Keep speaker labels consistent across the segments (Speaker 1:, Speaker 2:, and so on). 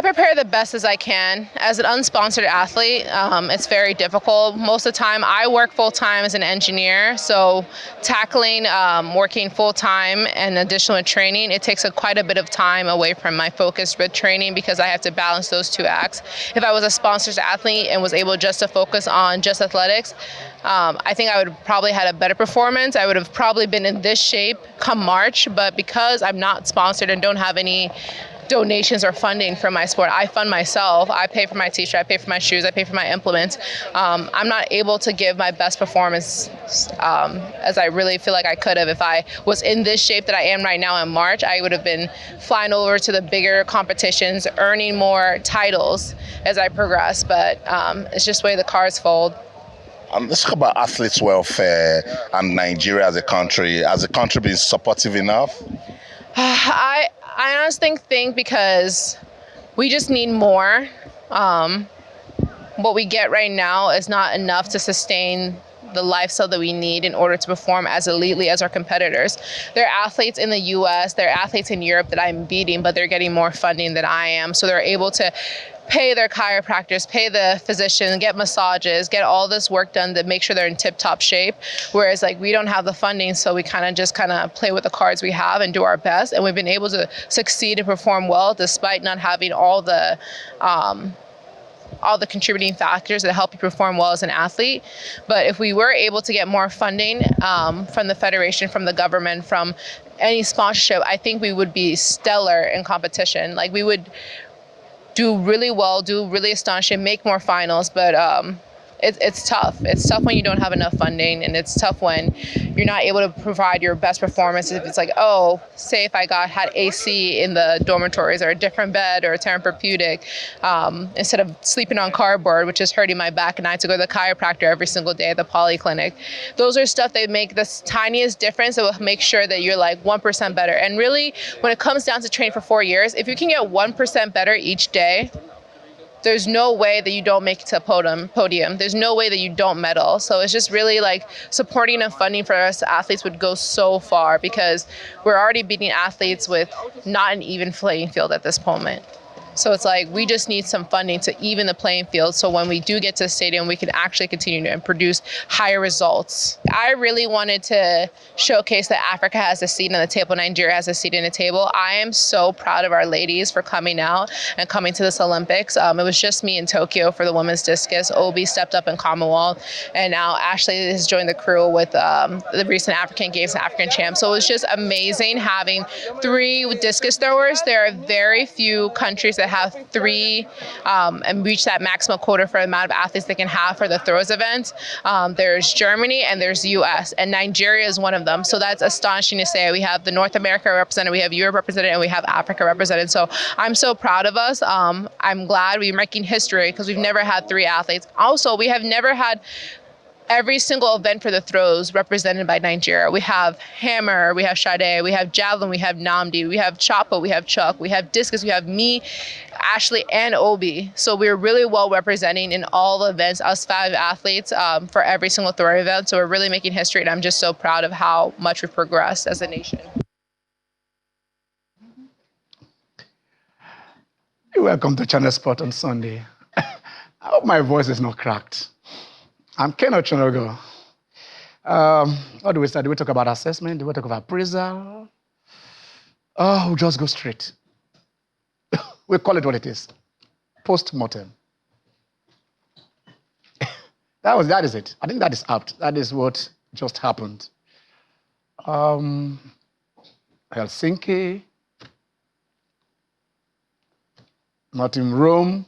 Speaker 1: I prepare the best as I can. As an unsponsored athlete, it's very difficult. Most of the time, I work full-time as an engineer, so tackling working full-time and additional training, it takes quite a bit of time away from my focus with training because I have to balance those two acts. If I was a sponsored athlete and was able just to focus on just athletics, I think I would have probably had a better performance. I would have probably been in this shape come March, but because I'm not sponsored and don't have any donations or funding for my sport, I fund myself. I pay for my t-shirt, I pay for my shoes, I pay for my implements. I'm not able to give my best performance as I really feel like I could have. If I was in this shape that I am right now in March, I would have been flying over to the bigger competitions, earning more titles as I progress, but it's just the way the cards fold.
Speaker 2: Let's talk about athletes' welfare and Nigeria as a country. Has the country been supportive enough?
Speaker 1: I honestly think because we just need more. What we get right now is not enough to sustain the lifestyle that we need in order to perform as elitely as our competitors. There are athletes in the US, there are athletes in Europe that I'm beating, but they're getting more funding than I am. So they're able to pay their chiropractors, pay the physician, get massages, get all this work done to make sure they're in tip-top shape. Whereas like we don't have the funding, so we kind of play with the cards we have and do our best. And we've been able to succeed and perform well despite not having all the contributing factors that help you perform well as an athlete. But if we were able to get more funding from the federation, from the government, from any sponsorship, I think we would be stellar in competition. Like we would do really well, do really astonishing, make more finals, but it's tough. It's tough when you don't have enough funding, and it's tough when you're not able to provide your best performance. If it's like, oh, say if I had AC in the dormitories or a different bed or a therapeutic, instead of sleeping on cardboard, which is hurting my back, and I had to go to the chiropractor every single day at the polyclinic. Those are stuff that make the tiniest difference that will make sure that you're like 1% better. And really, when it comes down to training for 4 years, if you can get 1% better each day, there's no way that you don't make it to a podium. There's no way that you don't medal. So it's just really like supporting and funding for us athletes would go so far because we're already beating athletes with not an even playing field at this moment. So it's like we just need some funding to even the playing field so when we do get to the stadium, we can actually continue to produce higher results. I really wanted to showcase that Africa has a seat on the table, Nigeria has a seat on the table. I am so proud of our ladies for coming out and coming to this Olympics. It was just me in Tokyo for the women's discus. Obi stepped up in Commonwealth, and now Ashley has joined the crew with the recent African Games and African Champs. So it was just amazing having 3 discus throwers. There are very few countries that have 3 and reach that maximum quota for the amount of athletes they can have for the throws event. There's Germany and there's US, and Nigeria is one of them. So that's astonishing to say. We have the North America represented, we have Europe represented, and we have Africa represented. So I'm so proud of us. I'm glad we're making history because we've never had 3 athletes. Also, we have never had every single event for the throws represented by Nigeria. We have hammer, we have shade, we have javelin, we have namdi, we have choppa, we have chuck, we have discus, we have me, Ashley, and Obi. So we're really well representing in all the events, us 5 athletes for every single throw event. So we're really making history, and I'm just so proud of how much we've progressed as a nation.
Speaker 3: Welcome to Channel Sport on Sunday. I hope my voice is not cracked. I'm Ken Ochonogo. What do we start? Do we talk about assessment? Do we talk about appraisal? Oh, we'll just go straight. We call it what it is. Postmortem. That is it. I think that is apt. That is what just happened. Helsinki, not in Rome.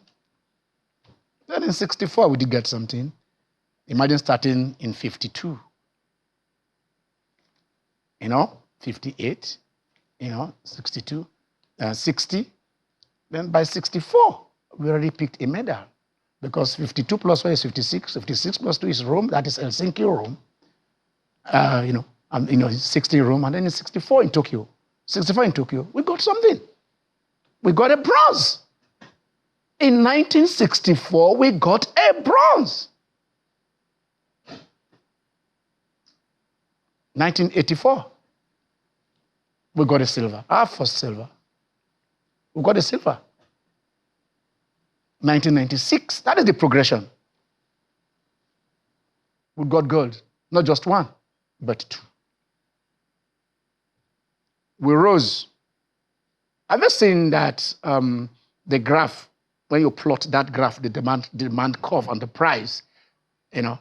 Speaker 3: Then in 64, we did get something. Imagine starting in 52. 58, 62, 60. Then by 64, we already picked a medal because 52 plus 1 is 56. 56 plus 2 is Rome. That is Helsinki, Rome. 60 in Rome, and then in 64 in Tokyo. 64 in Tokyo, we got something. We got a bronze. In 1964, we got a bronze. 1984, we got a silver. Our first silver. We got a silver. 1996. That is the progression. We got gold. Not just one, but two. We rose. Have you seen that the graph, when you plot that graph, the demand curve and the price, you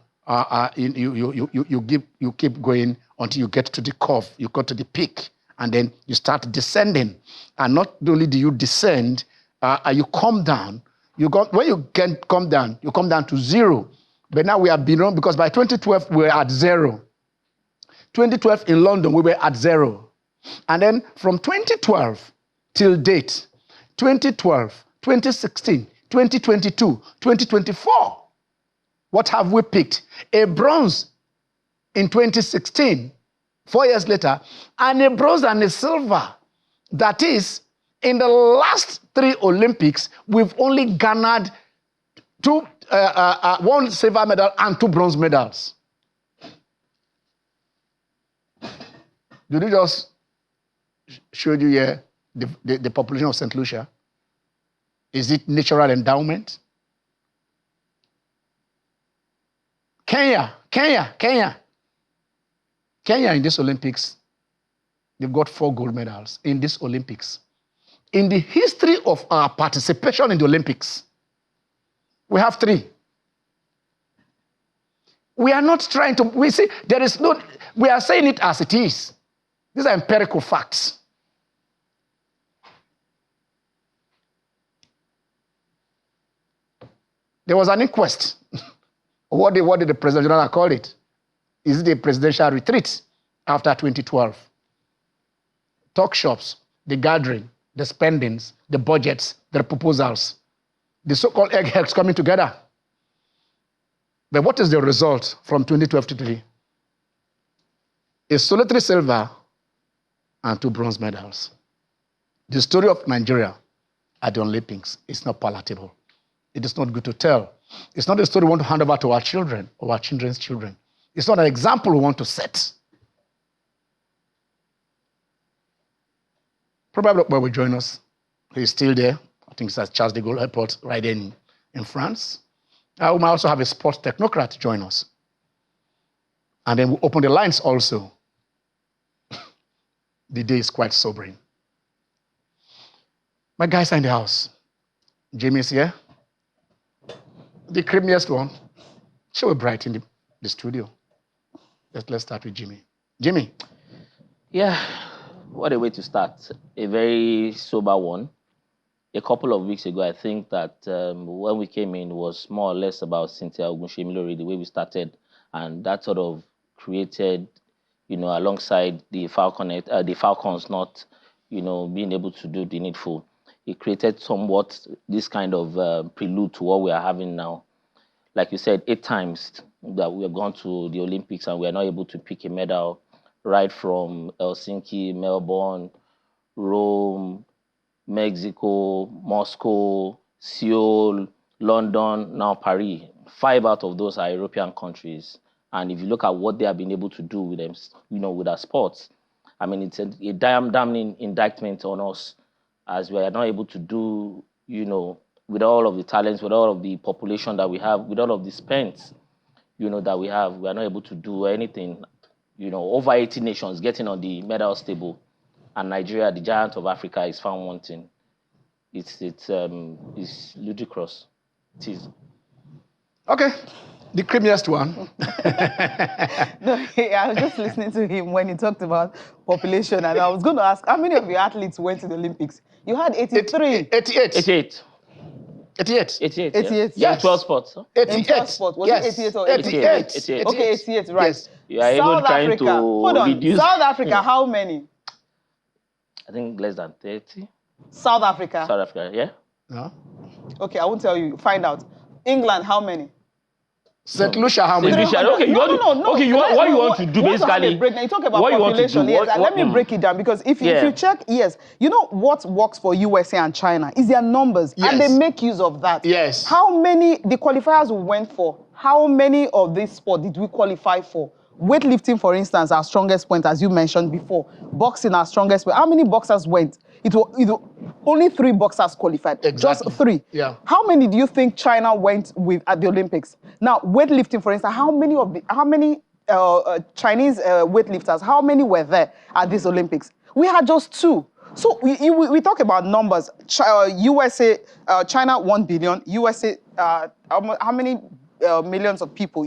Speaker 3: keep going until you get to the curve, you go to the peak, and then you start descending. And not only do you descend, you come down. When you can come down, you come down to zero. But now we have been wrong because by 2012, we were at zero. 2012 in London, we were at zero. And then from 2012 till date, 2012, 2016, 2022, 2024, what have we picked? A bronze in 2016, 4 years later, and a bronze and a silver. That is, in the last 3 Olympics, we've only garnered 1 silver medal and 2 bronze medals. Did you just show you here the population of St. Lucia? Is it natural endowment? Kenya in this Olympics, they've got 4 gold medals in this Olympics. In the history of our participation in the Olympics, we have 3. We are not trying to, we are saying it as it is. These are empirical facts. There was an inquest. What did the President General call it? Is it a presidential retreat after 2012? Talk shops, the gathering, the spendings, the budgets, the proposals, the so-called eggheads coming together. But what is the result from 2012 to today? A solitary silver and 2 bronze medals. The story of Nigeria at the Olympics is not palatable. It is not good to tell. It's not a story we want to hand over to our children or our children's children. It's not an example we want to set. Probably will join us. He's still there. I think it's at Charles de Gaulle Airport right in France. We might also have a sports technocrat join us. And then we'll open the lines also. The day is quite sobering. My guys are in the house. Jamie's here. The creamiest one. She will brighten the studio. Let's start with Jimmy. Jimmy.
Speaker 4: Yeah, what a way to start. A very sober one. A couple of weeks ago, I think that when we came in was more or less about Cynthia Ogunshemilori, the way we started, and that sort of created, alongside the Falcons not, being able to do the needful. It created somewhat this kind of prelude to what we are having now. Like you said, 8 times that we have gone to the Olympics and we are not able to pick a medal, right from Helsinki, Melbourne, Rome, Mexico, Moscow, Seoul, London, now Paris. 5 out of those are European countries. And if you look at what they have been able to do with them, with our sports, I mean, it's a damning indictment on us as we are not able to do, with all of the talents, with all of the population that we have, with all of the spends, that we have, we are not able to do anything. Over 80 nations getting on the medals table, and Nigeria, the giant of Africa, is found wanting. It's ludicrous. It is.
Speaker 3: Okay, the creamiest one.
Speaker 5: No, I was just listening to him when he talked about population, and I was going to ask, how many of your athletes went to the Olympics? You had 83.
Speaker 3: 88.
Speaker 4: 88.
Speaker 5: 88.
Speaker 4: Yeah. 12 sports. Huh?
Speaker 3: 88.
Speaker 5: In 12 sports. Was it 88 or
Speaker 3: 88?
Speaker 4: 88.
Speaker 5: Okay, 88, right.
Speaker 3: Yes.
Speaker 4: You are even
Speaker 5: South
Speaker 4: trying
Speaker 5: Africa.
Speaker 4: to
Speaker 5: Hold on.
Speaker 4: reduce.
Speaker 5: South Africa, how many?
Speaker 4: I think less than 30.
Speaker 5: South Africa.
Speaker 4: South Africa, yeah?
Speaker 3: No.
Speaker 5: Okay, I won't tell you. Find out. England, how many?
Speaker 3: St. Lucia, how many?
Speaker 4: St. Lucia, okay, you want to, okay, what you want to do basically?
Speaker 5: Now you talk about
Speaker 4: what
Speaker 5: population.
Speaker 4: You want to do,
Speaker 5: Yes, let me break it down because if you check, yes, what works for USA and China is their numbers, and they make use of that.
Speaker 3: Yes.
Speaker 5: How many the qualifiers we went for? How many of this sport did we qualify for? weightlifting, for instance, our strongest point, as you mentioned before. Boxing, our strongest point. How many boxers went? It was only 3 boxers qualified.
Speaker 3: Exactly.
Speaker 5: Just 3.
Speaker 3: Yeah.
Speaker 5: How many do you think China went with at the Olympics? Now, weightlifting, for instance, how many Chinese weightlifters, how many were there at these Olympics? We had just 2. So we talk about numbers. USA, China 1 billion. USA, how many millions of people?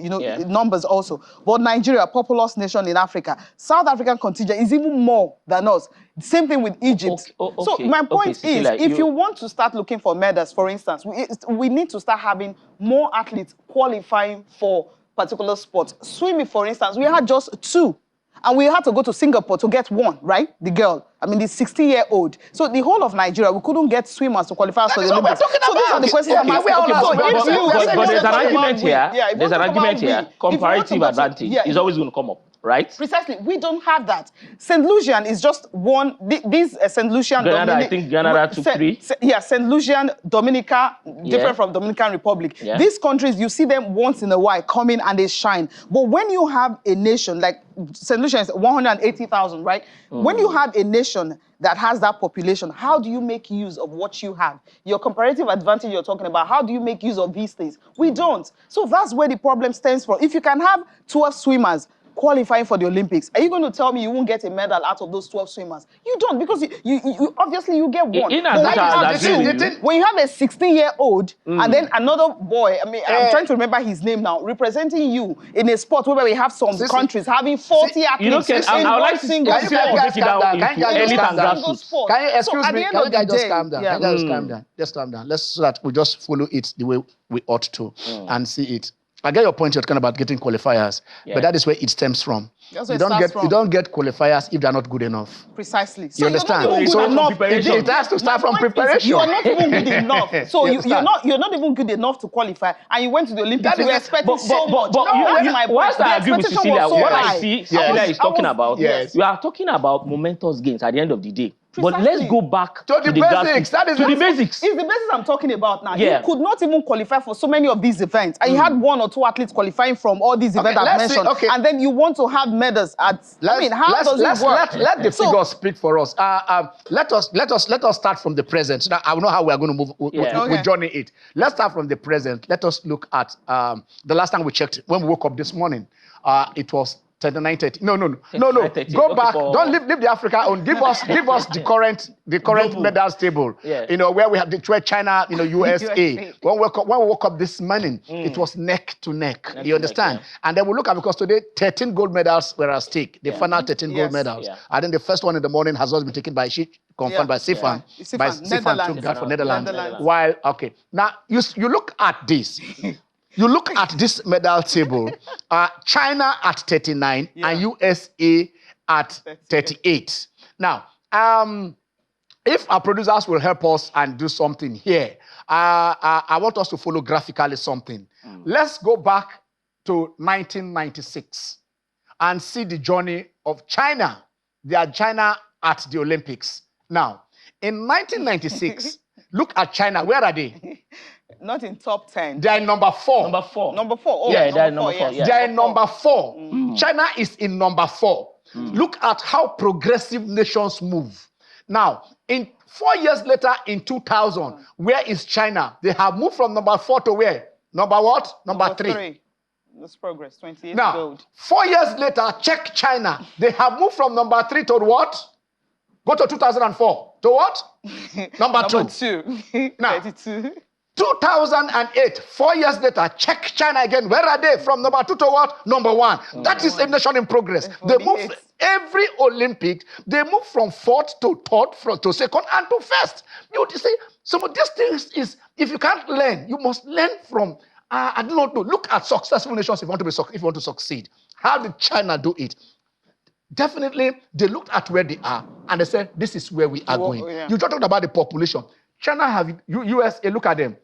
Speaker 5: Numbers also. But Nigeria, a populous nation in Africa. South African contingent is even more than us. Same thing with Egypt.
Speaker 4: Okay.
Speaker 5: So my point is,
Speaker 4: Cecilia,
Speaker 5: if you want to start looking for medals, for instance, we need to start having more athletes qualifying for particular sports. Swimming, for instance, we had just 2. And we had to go to Singapore to get 1, right? The girl. I mean, the 16-year-old. So the whole of Nigeria, we couldn't get swimmers to qualify for the Olympics. So these are the questions I'm asking.
Speaker 4: But there's an argument here. There's an argument here. Comparative advantage is always going to come up, right?
Speaker 5: Precisely. We don't have that. St. Lucian is just one. These St. Lucian...
Speaker 4: I think Grenada took 3.
Speaker 5: St. Lucian, Dominica, different from Dominican Republic.
Speaker 4: Yeah.
Speaker 5: These countries, you see them once in a while come in and they shine. But when you have a nation like St. Lucia is 180,000, right? When you have a nation that has that population, how do you make use of what you have? Your comparative advantage you're talking about, how do you make use of these things? We don't. So that's where the problem stems from. If you can have 12 swimmers qualifying for the Olympics, are you going to tell me you won't get a medal out of those 12 swimmers? You don't, because you obviously you get 1. When you have a 16-year-old and then another boy, I mean, I'm trying to remember his name now, representing you in a sport where we have some countries having 40 athletes in one single sport.
Speaker 3: Can you excuse me? Can you guys just calm down? Can you just calm down? Just calm down. Let's so that we just follow it the way we ought to and see it. I get your point. You're talking about getting qualifiers, but that is where it stems from. You don't get qualifiers if they're not good enough.
Speaker 5: Precisely.
Speaker 3: You understand? It has to start from preparation.
Speaker 5: You are not even good enough. So you're not even good enough to qualify, and you went to the Olympics. You were expecting so much.
Speaker 4: Whilst I agree with Cecilia, what I see Cecilia is talking about,
Speaker 3: yes.
Speaker 4: we are talking about momentous gains at the end of the day. But let's go back
Speaker 3: to the basics.
Speaker 4: To the basics.
Speaker 5: It's the basics I'm talking about now.
Speaker 4: Yeah.
Speaker 5: You could not even qualify for so many of these events. And you had 1 or 2 athletes qualifying from all these events I've mentioned. And then you want to have medals at... how does it work?
Speaker 3: Let the figures speak for us. Let us start from the present. Now, I know how we are going to move. We'll journey it. Let's start from the present. Let us look at the last time we checked, when we woke up this morning, it was 39:30. No. Go back. Don't leave the Africa on. Give us the current medals table.
Speaker 4: Yeah.
Speaker 3: Where we have where China, USA. When we woke up this morning, it was neck to neck. You understand? And then we look at, because today 13 gold medals were at stake. The final 13 gold medals.
Speaker 4: Yeah.
Speaker 3: I think the first one in the morning has always been taken by confirmed by Sifan.
Speaker 5: By
Speaker 3: Sifan took that for Netherlands. While now you look at this. You look at this medal table, China at 39 and USA at 38. Now, if our producers will help us and do something here, I want us to follow graphically something. Let's go back to 1996 and see the journey of China. They are China at the Olympics. Now, in 1996, look at China. Where are they?
Speaker 5: Not in top 10.
Speaker 3: They are in number 4.
Speaker 4: Number 4.
Speaker 5: Number 4. Oh,
Speaker 4: yeah, they're number 4.
Speaker 5: Yes.
Speaker 3: They are in number 4. China is in number 4. Look at how progressive nations move. Now, in 4 years later, in 2000, where is China? They have moved from number 4 to where? Number what? Number 3.
Speaker 5: That's progress. 28
Speaker 3: now,
Speaker 5: gold. 4
Speaker 3: years later, check China. They have moved from number 3 to what? Go to 2004. To what? Number 2. Now,
Speaker 5: 32.
Speaker 3: 2008, 4 years later, check China again. Where are they? From number 2 to what? Number 1. That is a nation in progress. They move every Olympic, they move from 4th to 3rd, to 2nd, and to 1st. You see, some of these things is, if you can't learn, you must learn from, I do not know. Look at successful nations if you want to succeed. How did China do it? Definitely, they looked at where they are, and they said, this is where we are going. Yeah. You talked about the population. China have, USA, look at them.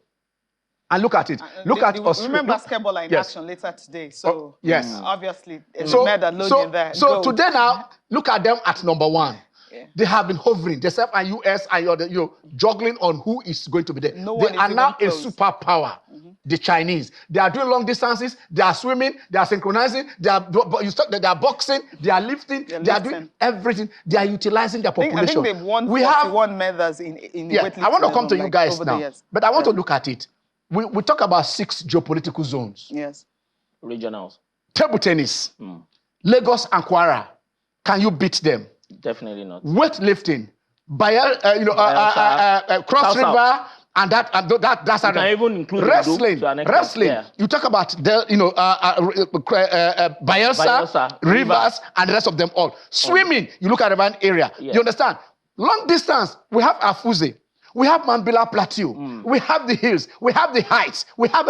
Speaker 3: And look at it. Look at us.
Speaker 5: Remember basketball in action later today. So obviously, medal loading there.
Speaker 3: So today now, look at them at number 1. Yeah. They have been hovering. Themselves and US and you're juggling on who is going to be there. They are now a superpower. the Chinese. They are doing long distances, they are swimming, they are synchronizing, they are boxing, they are lifting, they are doing everything. They are utilizing their population.
Speaker 5: I think they've won 41 medals in weightlifting.
Speaker 3: I want to come to you guys now, but I want to look at it. We talk about 6 geopolitical zones.
Speaker 5: Yes.
Speaker 4: Regionals.
Speaker 3: Table tennis, Lagos and Kwara. Can you beat them?
Speaker 4: Definitely not.
Speaker 3: Weightlifting, Cross River, and that's
Speaker 4: you can even include
Speaker 3: wrestling. You talk about Bayelsa, Rivers, and the rest of them all. Swimming, you look at River area. You understand? Long distance, we have Afuze, we have Mambila Plateau, we have the hills, we have the heights, we have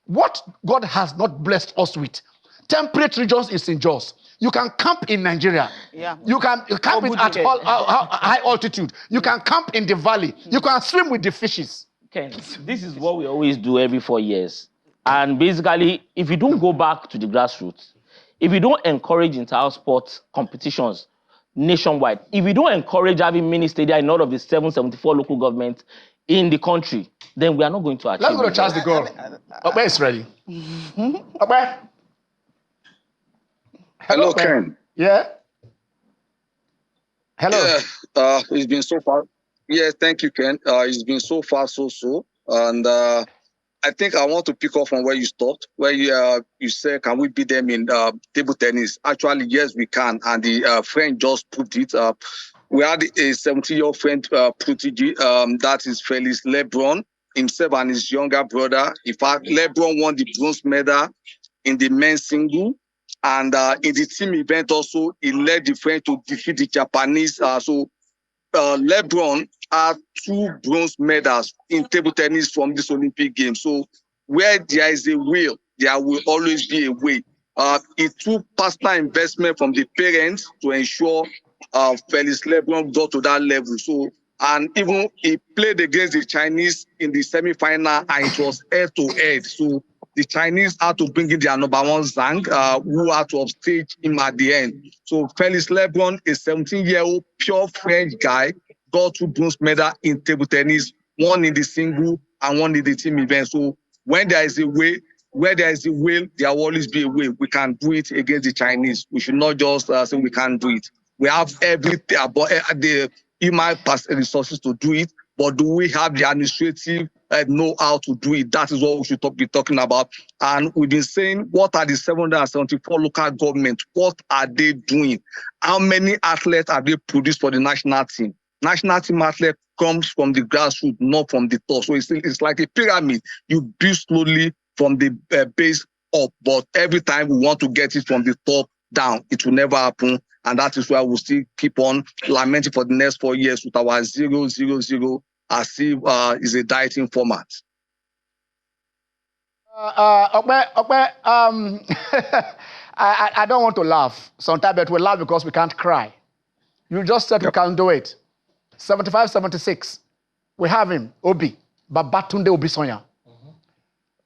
Speaker 3: what God has not blessed us with. Temperate regions in St. George. You can camp in Nigeria.
Speaker 5: Yeah.
Speaker 3: You can camp at high altitude. You can camp in the valley. You can swim with the fishes.
Speaker 4: Ken, this is what we always do every 4 years. And basically, if you don't go back to the grassroots, if you don't encourage inter-house sport competitions nationwide, if you don't encourage having mini stadia in all of the 774 local governments in the country, then we are not going to achieve.
Speaker 3: Let's go to Charles de Gaulle. Okpe is ready. Okpe.
Speaker 6: Hello, Ken.
Speaker 3: Yeah. Hello.
Speaker 6: Yeah, it's been so far. Yeah, thank you, Ken. It's been so far, so. And I think I want to pick up from where you stopped, where you said, can we beat them in table tennis? Actually, yes, we can. And the friend just put it up. We had a 70-year-old friend prodigy, that is Felix LeBron, himself and his younger brother. In fact, LeBron won the bronze medal in the men's single. And in the team event also, he led the French to defeat the Japanese. LeBron had 2 bronze medals in table tennis from this Olympic Games. So where there is a will, there will always be a way. It took personal investment from the parents to ensure Felix LeBron got to that level. So, and even he played against the Chinese in the semi-final, and it was head-to-head. So the Chinese had to bring in their number 1 Zhang, who had to upstage him at the end. So Felix LeBron, a 17-year-old pure French guy, got 2 bronze medals in table tennis, 1 in the single and 1 in the team event. So when there is a way, where there is a will, there will always be a way. We can do it against the Chinese. We should not just say we can't do it. We have everything about the human resources to do it, but do we have the administrative know-how to do it? That is what we should be talking about. And we've been saying, what are the 774 local governments? What are they doing? How many athletes have they produced for the national team? National team athlete comes from the grassroots, not from the top. So it's like a pyramid. You build slowly from the base up, but every time we want to get it from the top down, it will never happen. And that is why we'll still keep on lamenting for the next 4 years with our 0-0-0 as if is a dieting format.
Speaker 3: I don't want to laugh sometimes, but we laugh because we can't cry. You just said we can't do it. 75, 76, we have him, Obi, Babatunde Obisonya.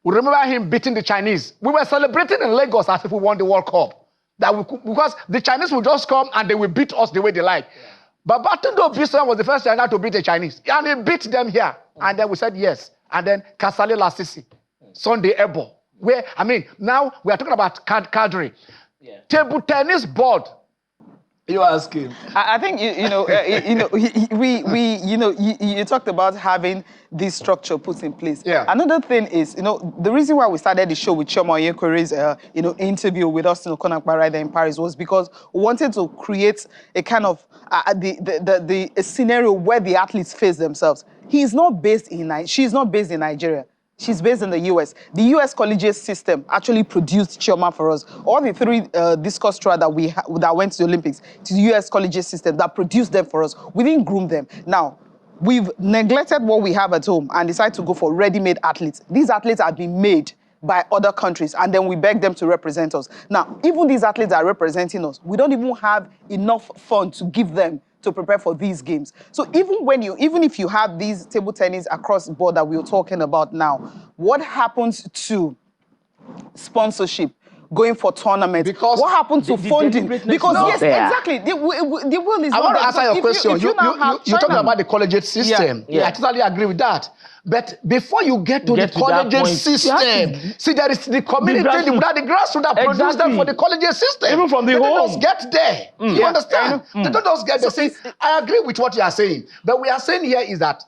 Speaker 3: We remember him beating the Chinese. We were celebrating in Lagos as if we won the World Cup. Because the Chinese will just come and they will beat us the way they like. But Babatunde Obisonya was the first China to beat the Chinese. And he beat them here. And then we said yes. And then Kasale Lasisi, Sunday Ebo. Now we are talking about cadre. Yeah. Table tennis board. You ask him.
Speaker 5: I think you talked about having this structure put in place.
Speaker 3: Yeah.
Speaker 5: Another thing is, the reason why we started the show with Chioma Onyekore's interview with Austin Okonakpa right there in Paris was because we wanted to create a kind of a scenario where the athletes face themselves. She's not based in Nigeria. She's based in the US. The US collegiate system actually produced Chioma for us. All the 3 discus thrower that went to the Olympics, to the US collegiate system that produced them for us. We didn't groom them. Now, we've neglected what we have at home and decided to go for ready-made athletes. These athletes are being made by other countries, and then we beg them to represent us. Now, even these athletes are representing us. We don't even have enough funds to give them to prepare for these games. So even if you have these table tennis across the board that we're talking about now, what happens to sponsorship? going for tournaments?
Speaker 3: Because
Speaker 5: what happened to
Speaker 4: the
Speaker 5: funding?
Speaker 4: deliberateness
Speaker 5: Because
Speaker 4: is not
Speaker 5: yes,
Speaker 4: there.
Speaker 5: exactly. The will is
Speaker 3: I
Speaker 5: not
Speaker 3: want to
Speaker 5: there.
Speaker 3: answer your question. You're talking about the collegiate system.
Speaker 4: Yeah.
Speaker 3: I totally agree with that. But before you get to the
Speaker 4: Get to that
Speaker 3: collegiate
Speaker 4: point, you
Speaker 3: system,
Speaker 4: have
Speaker 3: see, there is the community, the grassroots that produce them
Speaker 4: Exactly.
Speaker 3: for the collegiate system.
Speaker 4: Even from the
Speaker 3: they
Speaker 4: home.
Speaker 3: don't just get there. You
Speaker 5: Yeah,
Speaker 3: understand?
Speaker 5: I know.
Speaker 3: They don't just get there. See, I agree with what you are saying. But we are saying here is that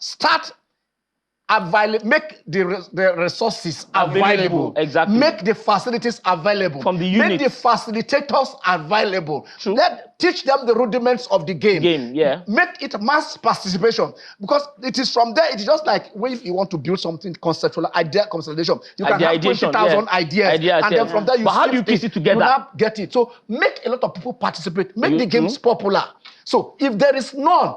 Speaker 3: make the resources available.
Speaker 4: Exactly.
Speaker 3: Make the facilities available.
Speaker 4: From the
Speaker 3: Make
Speaker 4: units.
Speaker 3: the facilitators available.
Speaker 4: True.
Speaker 3: Teach them the rudiments of the game.
Speaker 4: Yeah.
Speaker 3: Make it mass participation. Because it is from there, it's just like if you want to build something conceptual, idea consolidation, you can have
Speaker 4: Ideation,
Speaker 3: 20,000 ideas. And then from there,
Speaker 4: But how do you piece it together?
Speaker 3: You now get it. So make a lot of people participate. Make the games popular. So if there is none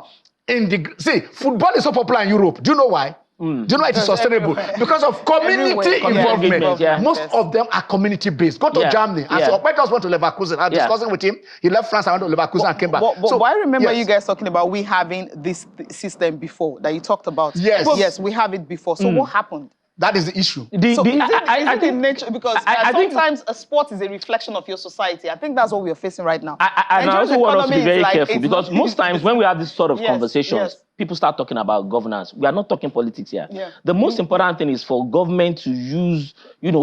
Speaker 3: football is so popular in Europe. Do you know why? Do you know why it is sustainable? Because of community involvement.
Speaker 4: Yeah.
Speaker 3: Most of them are community-based. Go to Germany. And so I just went to Leverkusen. I was discussing with him. He left France, I went to Leverkusen and came back.
Speaker 5: But I remember you guys talking about we having this system before that you talked about.
Speaker 3: Yes.
Speaker 5: Yes, we have it before. So what happened?
Speaker 3: That is the issue.
Speaker 5: I think in nature, because
Speaker 4: I think
Speaker 5: sometimes a sport is a reflection of your society. I think that's what we are facing right now.
Speaker 4: And I also want us to be very careful because most times when we have this sort of
Speaker 5: Yes,
Speaker 4: conversations,
Speaker 5: yes.
Speaker 4: people start talking about governance. We are not talking politics here.
Speaker 5: Yeah.
Speaker 4: The most important thing is for government to use,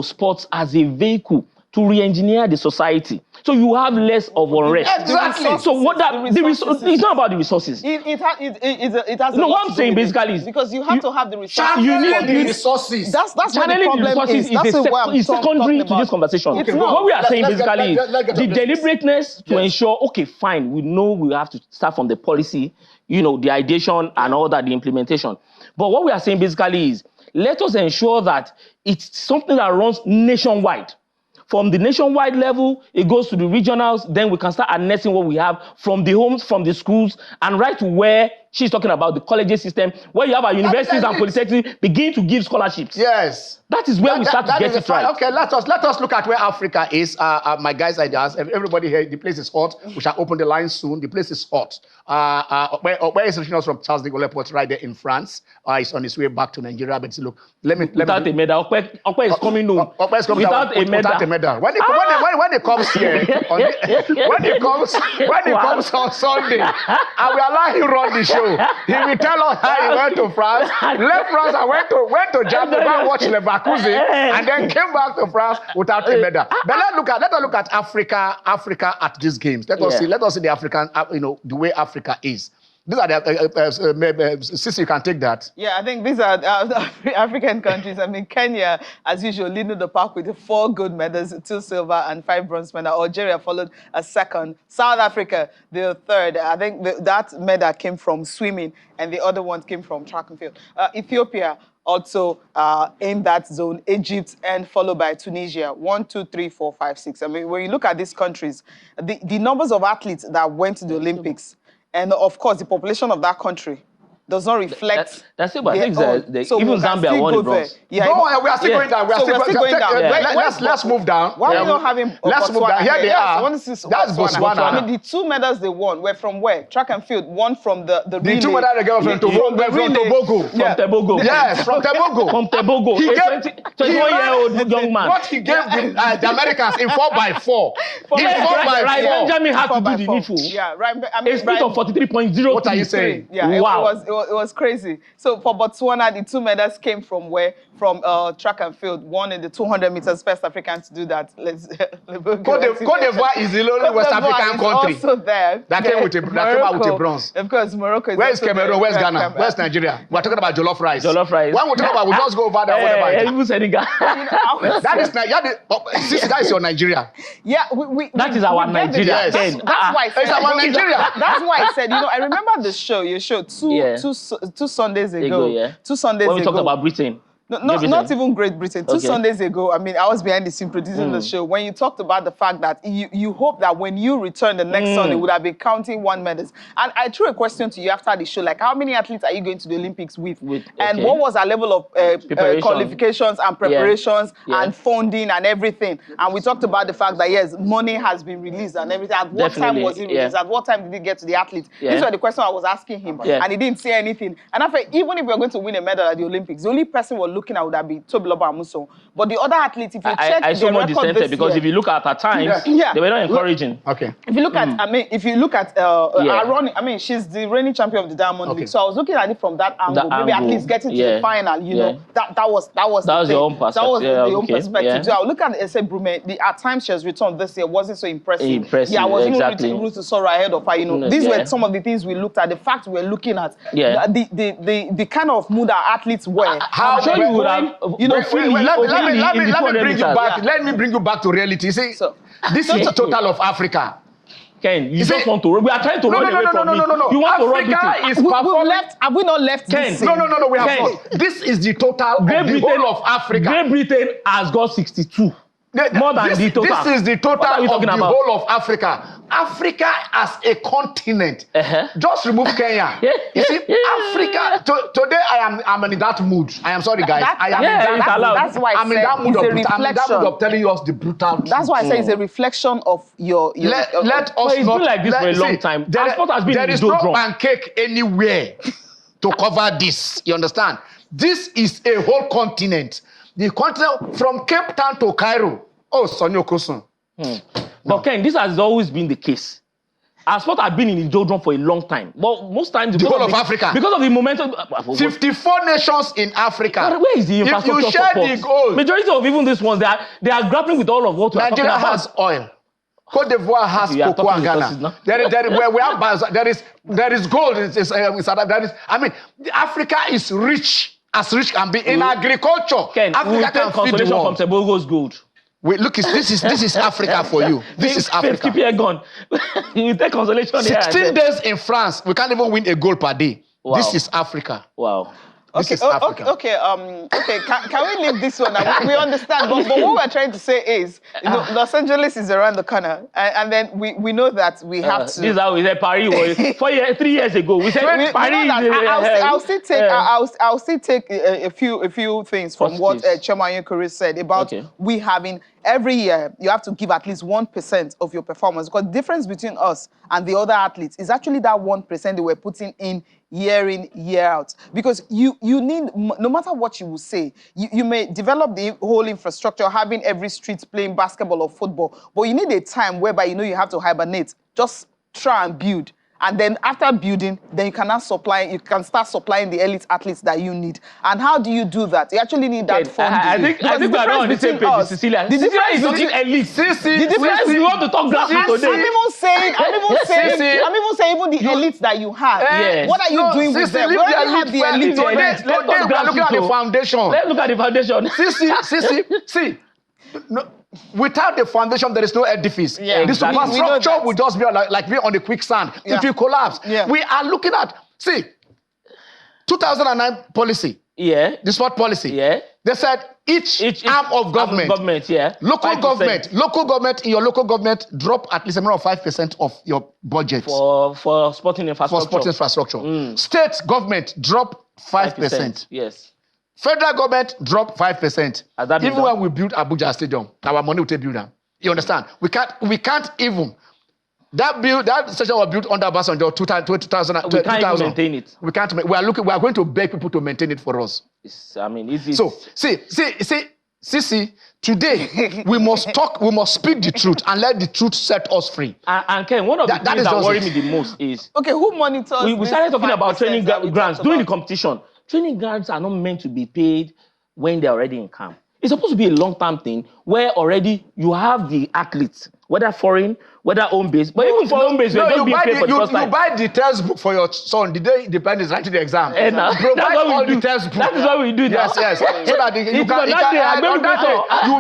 Speaker 4: sports as a vehicle to re-engineer the society. So you have less of unrest.
Speaker 3: Exactly.
Speaker 4: So what it's not about the resources.
Speaker 5: It has.
Speaker 4: No, what I'm saying basically is
Speaker 5: because you have to have the resources.
Speaker 4: You need
Speaker 3: the resources.
Speaker 5: That's what the
Speaker 4: channeling the
Speaker 5: problem
Speaker 4: resources
Speaker 5: is. That's why I'm
Speaker 4: is secondary
Speaker 5: talking
Speaker 4: to
Speaker 5: about.
Speaker 4: this conversation.
Speaker 5: It's not.
Speaker 4: What we are saying
Speaker 3: let's
Speaker 4: basically
Speaker 3: get
Speaker 4: is
Speaker 3: to
Speaker 4: the deliberateness to ensure, okay, fine, we know we have to start from the policy, the ideation and all that, the implementation. But what we are saying basically is let us ensure that it's something that runs nationwide. From the nationwide level, it goes to the regionals, then we can start harnessing what we have from the homes, from the schools, and right to where she's talking about the colleges system, where you have our universities and polytechnics begin to give scholarships.
Speaker 3: Yes.
Speaker 4: That is where we start to get it right.
Speaker 3: Okay, let us look at where Africa is. My guys' ideas. Everybody here, the place is hot. We shall open the line soon. The place is hot. Where is originals from Charles de Gaulle Airport right there in France. He's on his way back to Nigeria. But look,
Speaker 4: without a medal, Okwe is coming home.
Speaker 3: Without a medal. When he comes here, when he comes on Sunday, I will allow him run the show. He will tell us how he went to France, left France and went to Germany and watch Leverkusen, and then came back to France without a medal. But let us look at Africa at these games. Let us see the African, the way Africa is. These are the, Sissy, you can take that.
Speaker 5: Yeah, I think these are African countries. I mean, Kenya, as usual, leading the pack with 4 gold medals, 2 silver and 5 bronze medals. Algeria followed a second. South Africa, the third. I think that medal came from swimming, and the other one came from track and field. Ethiopia also in that zone. Egypt, and followed by Tunisia. 1, 2, 3, 4, 5, 6. I mean, when you look at these countries, the numbers of athletes that went to the Olympics, and of course, the population of that country does not reflect.
Speaker 4: That's it, but I think even Zambia won the bronze.
Speaker 5: Yeah,
Speaker 3: no, we are still going down. We are still going down. Let's move down.
Speaker 5: Why are we not having
Speaker 3: Let's move down. Here they are.
Speaker 5: That's
Speaker 3: Botswana.
Speaker 5: I mean, the 2 medals they won were from where? Track and field. One from the relay.
Speaker 3: The 2 medals they got from Tobago.
Speaker 4: From Tobago.
Speaker 3: Yes, from Tobago.
Speaker 4: From Tobago.
Speaker 3: He
Speaker 4: a 21-year-old young man.
Speaker 3: What he gave the Americans in 4x4. In 4x4.
Speaker 4: Benjamin had to do the needful.
Speaker 5: Yeah, right. I mean,
Speaker 4: a speed of 43.0.
Speaker 3: What are you saying?
Speaker 5: Yeah,
Speaker 4: wow.
Speaker 5: It was crazy. So for Botswana, the 2 medals came from where? From track and field. One in the 200 meters, first African to do that. Cote
Speaker 3: d'Ivoire is the only West African country
Speaker 5: also there.
Speaker 3: That came with a bronze.
Speaker 5: Of course, Morocco is.
Speaker 3: Where is Cameroon? Where's Ghana? Where's Nigeria? We're talking about jollof rice.
Speaker 4: Jollof rice.
Speaker 3: When we talk about, we just go over there.
Speaker 4: Even Senegal.
Speaker 3: That is Nigeria. That is your Nigeria.
Speaker 5: Yeah,
Speaker 4: that is our Nigeria.
Speaker 5: That's why I said.
Speaker 3: It's our Nigeria.
Speaker 5: That's why I said. I remember the show. Your show two Sundays ago. 2 Sundays ago.
Speaker 4: When we talked about Britain.
Speaker 5: No, not even Great Britain. 2 Sundays ago, I mean, I was behind the scene producing the show. When you talked about the fact that you hope that when you return the next Sunday, would have been counting 1 medals. And I threw a question to you after the show, like, how many athletes are you going to the Olympics with? And what was our level of qualifications and preparations and funding and everything? And we talked about the fact that, yes, money has been released and everything. At what time was it released? At what time did it get to the athletes? These were the questions I was asking him. And he didn't say anything. And I felt, even if we're going to win a medal at the Olympics, the only person we're looking at would have been Tobiloba Amuso. But the other athletes, if you check
Speaker 4: I
Speaker 5: their
Speaker 4: so much
Speaker 5: record
Speaker 4: dissented
Speaker 5: this
Speaker 4: because
Speaker 5: year,
Speaker 4: if you look at times,
Speaker 5: Yeah.
Speaker 4: they were not encouraging.
Speaker 3: Okay.
Speaker 5: if you look at, Aaron, she's the reigning champion of the Diamond
Speaker 3: Okay.
Speaker 5: League. So I was looking at it from that angle, maybe at least getting to the final. You know, that was
Speaker 4: your own perspective.
Speaker 5: That was the own
Speaker 4: Okay.
Speaker 5: perspective. So I look at Ese Brume. At times she has returned this year wasn't so impressive. Yeah, I was
Speaker 4: exactly.
Speaker 5: even to Sora ahead of her. You know, these were some of the things we looked at. The fact we're looking at.
Speaker 4: Yeah.
Speaker 5: The kind of mood our athletes were.
Speaker 4: I'm sure you would have.
Speaker 3: Let me bring you back. Let me bring you back to reality. See, this is the total of Africa.
Speaker 4: Ken, you just want to. We are trying to run away from it.
Speaker 3: No.
Speaker 4: You want
Speaker 3: Africa
Speaker 4: to run
Speaker 3: is
Speaker 5: We've left. Have we not left?
Speaker 4: Ken,
Speaker 5: this
Speaker 3: No, we have
Speaker 4: Ken.
Speaker 3: not. This is the total of the whole of Africa.
Speaker 4: Great Britain has got 62. More than the total.
Speaker 3: This is the total
Speaker 4: What are you
Speaker 3: of
Speaker 4: talking
Speaker 3: the
Speaker 4: about?
Speaker 3: whole of Africa. Africa as a continent. Just remove Kenya. You see, Africa. Today I'm in that mood. I am sorry, guys. I am in that mood.
Speaker 5: That's why
Speaker 3: I'm in that mood
Speaker 5: it's a reflection.
Speaker 3: I'm in that mood of telling us the brutal truth.
Speaker 5: That's why I say it's a reflection of your.
Speaker 3: Let us
Speaker 4: it's
Speaker 3: not
Speaker 4: been like this for a long time.
Speaker 3: There is no
Speaker 4: drum.
Speaker 3: pancake anywhere to cover this. You understand? This is a whole continent. The continent from Cape Town to Cairo. Oh, Sonny Okosun.
Speaker 4: But Ken, this has always been the case. Our sport has been in the doldrum for a long time. But most times,
Speaker 3: the whole of Africa,
Speaker 4: because of the momentum,
Speaker 3: 54 nations in Africa.
Speaker 4: Where is the infrastructure
Speaker 3: if you share
Speaker 4: support?
Speaker 3: The gold,
Speaker 4: majority of even these ones, they are grappling with all of what we are talking
Speaker 3: Nigeria
Speaker 4: about.
Speaker 3: has oil. Cote d'Ivoire has cocoa and Ghana. There is gold. Africa is rich as rich can be in agriculture.
Speaker 4: Ken,
Speaker 3: Africa can feed the world.
Speaker 4: From Sebogo's gold.
Speaker 3: Wait, look, this is Africa for you. This is Africa.
Speaker 4: Keep your gun. You take consolation
Speaker 3: 16 days in France, we can't even win a goal per day. Wow. This is Africa.
Speaker 4: Wow.
Speaker 5: Okay. Can we leave this one? We understand, but what we're trying to say is, Los Angeles is around the corner, and then we know that we have to.
Speaker 4: This is how we said Paris was 3 years ago. We said Paris.
Speaker 5: I'll still take a few things from what Chairman Yekuri said about we having. Every year, you have to give at least 1% of your performance, because the difference between us and the other athletes is actually that 1% they were putting in, year out. Because you need, no matter what you will say, you may develop the whole infrastructure, having every street playing basketball or football, but you need a time whereby you have to hibernate, just try and build. And then after building, then you can start supplying the elite athletes that you need. And how do you do that? You actually need that funding.
Speaker 4: I think we are not on the same page, Cecilia. Cecilia is not elite.
Speaker 5: The difference
Speaker 4: you want to talk grassroots today.
Speaker 5: I'm even saying even the elites that you have. What are you doing with them? We already have the elites.
Speaker 3: Today we are looking at the foundation.
Speaker 4: Let's look at the foundation.
Speaker 3: See. No, without the foundation, there is no edifice.
Speaker 5: Yeah,
Speaker 3: the superstructure will just be like we on the quicksand.
Speaker 5: Yeah.
Speaker 3: If you collapse,
Speaker 5: yeah.
Speaker 3: We are looking at 2009 policy.
Speaker 4: Yeah.
Speaker 3: The sport policy.
Speaker 4: Yeah.
Speaker 3: They said each arm of government. Local 5%. Government in your local government drop at least a minimum of 5% of your budget
Speaker 4: for sporting infrastructure.
Speaker 3: State government drop 5%.
Speaker 4: Yes.
Speaker 3: Federal government drop 5%. Even when we build Abuja Stadium, our money will take build them. You understand? We can't even. That station was built under Obasanjo 2000.
Speaker 4: We can't even maintain it.
Speaker 3: We can't. We are going to beg people to maintain it for us.
Speaker 4: So
Speaker 3: see. Today we must talk. We must speak the truth and let the truth set us free.
Speaker 4: And Ken, one of the things that worry me the most is
Speaker 5: who monitors?
Speaker 4: We started talking about training grants during the competition. Training grants are not meant to be paid when they're already in camp. It's supposed to be a long-term thing where already you have the athletes, whether foreign, whether home-based. But even for home-based, you're just being paid for the first time.
Speaker 3: You buy the textbook for your son the day the pen is writing the exam. Provide all the textbooks.
Speaker 4: That is what we do now.
Speaker 3: Yes. So that you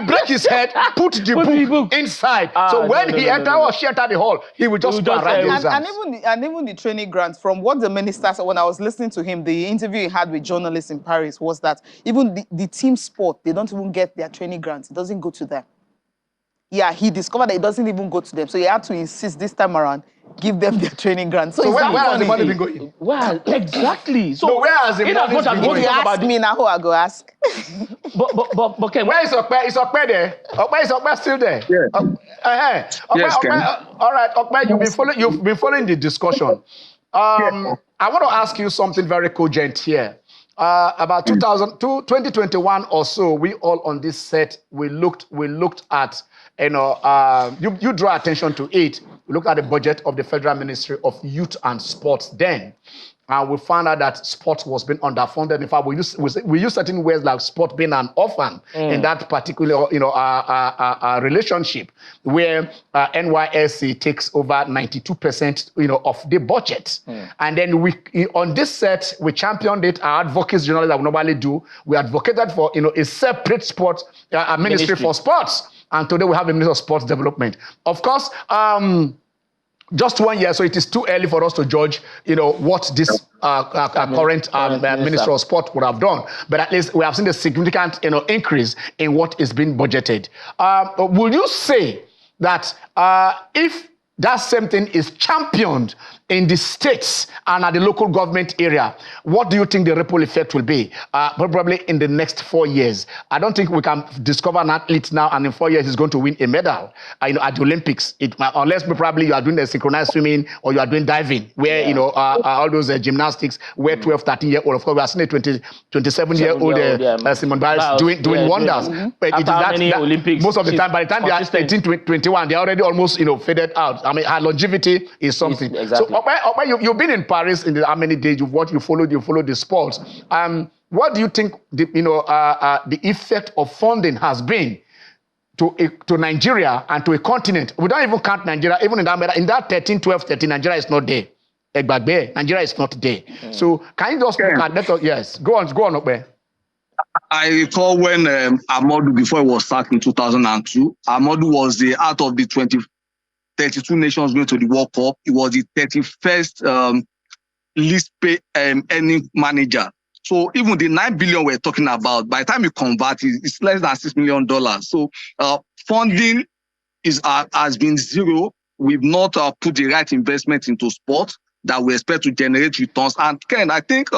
Speaker 3: break his head, put the book inside. So when he enter or she enter the hall, he will just write the exam.
Speaker 5: And even the training grants, from what the minister said, when I was listening to him, the interview he had with journalists in Paris was that even the team sport, they don't even get their training grants. It doesn't go to them. Yeah, he discovered that it doesn't even go to them. So he had to insist this time around, give them their training grants. So
Speaker 3: where has the money been going?
Speaker 4: Well, exactly. So
Speaker 3: where has the money been going?
Speaker 5: You ask me now, who I go ask.
Speaker 4: But okay,
Speaker 3: where is Okpe? Is Okpe there? Is Okpe still there?
Speaker 6: Yeah.
Speaker 3: Yes, all right, Okpe, you've been following the discussion. I want to ask you something very cogent here. about 2021 or so, we all on this set, we looked at, you draw attention to it. We looked at the budget of the Federal Ministry of Youth and Sports then. And we found out that sports was being underfunded. In fact, we use certain words like sport being an orphan in that particular, relationship where NYSC takes over 92%, of the budget. And then on this set, we championed it. Our advocates journalists that we normally do, we advocated for, a separate sport, a ministry for sports. And today we have a Ministry of Sports Development. Of course, just 1 year, so it is too early for us to judge, what this current Minister of Sport would have done. But at least we have seen a significant, increase in what is being budgeted. Will you say that if that same thing is championed in the states and at the local government area, what do you think the ripple effect will be? Probably in the next 4 years. I don't think we can discover an athlete now and in 4 years he's going to win a medal at the Olympics. Unless probably you are doing the synchronized swimming or you are doing diving, where all those gymnastics, where 12, 13-year-old, of course, we are seeing a 27-year-old Simone Biles doing wonders. But it is that Olympics, most of the time, by the time they are 18, 21, they are already almost faded out. I mean, her longevity is something.
Speaker 4: Exactly.
Speaker 3: So, you've been in Paris in how many days? You followed the sports. What do you think the effect of funding has been to Nigeria and to a continent? We don't even count Nigeria. Even in that 13, 12, 13, Nigeria is not there. Nigeria is not there. So can you just look at yes, go on, Okpe.
Speaker 6: I recall when Amadou, before he was sacked in 2002, Amadou was out of the 32 nations going to the World Cup. It was the 31st least pay earning manager. So even the 9 billion we're talking about, by the time you convert, it's less than $6 million. So funding has been zero. We've not put the right investment into sport that we expect to generate returns. And Ken, I think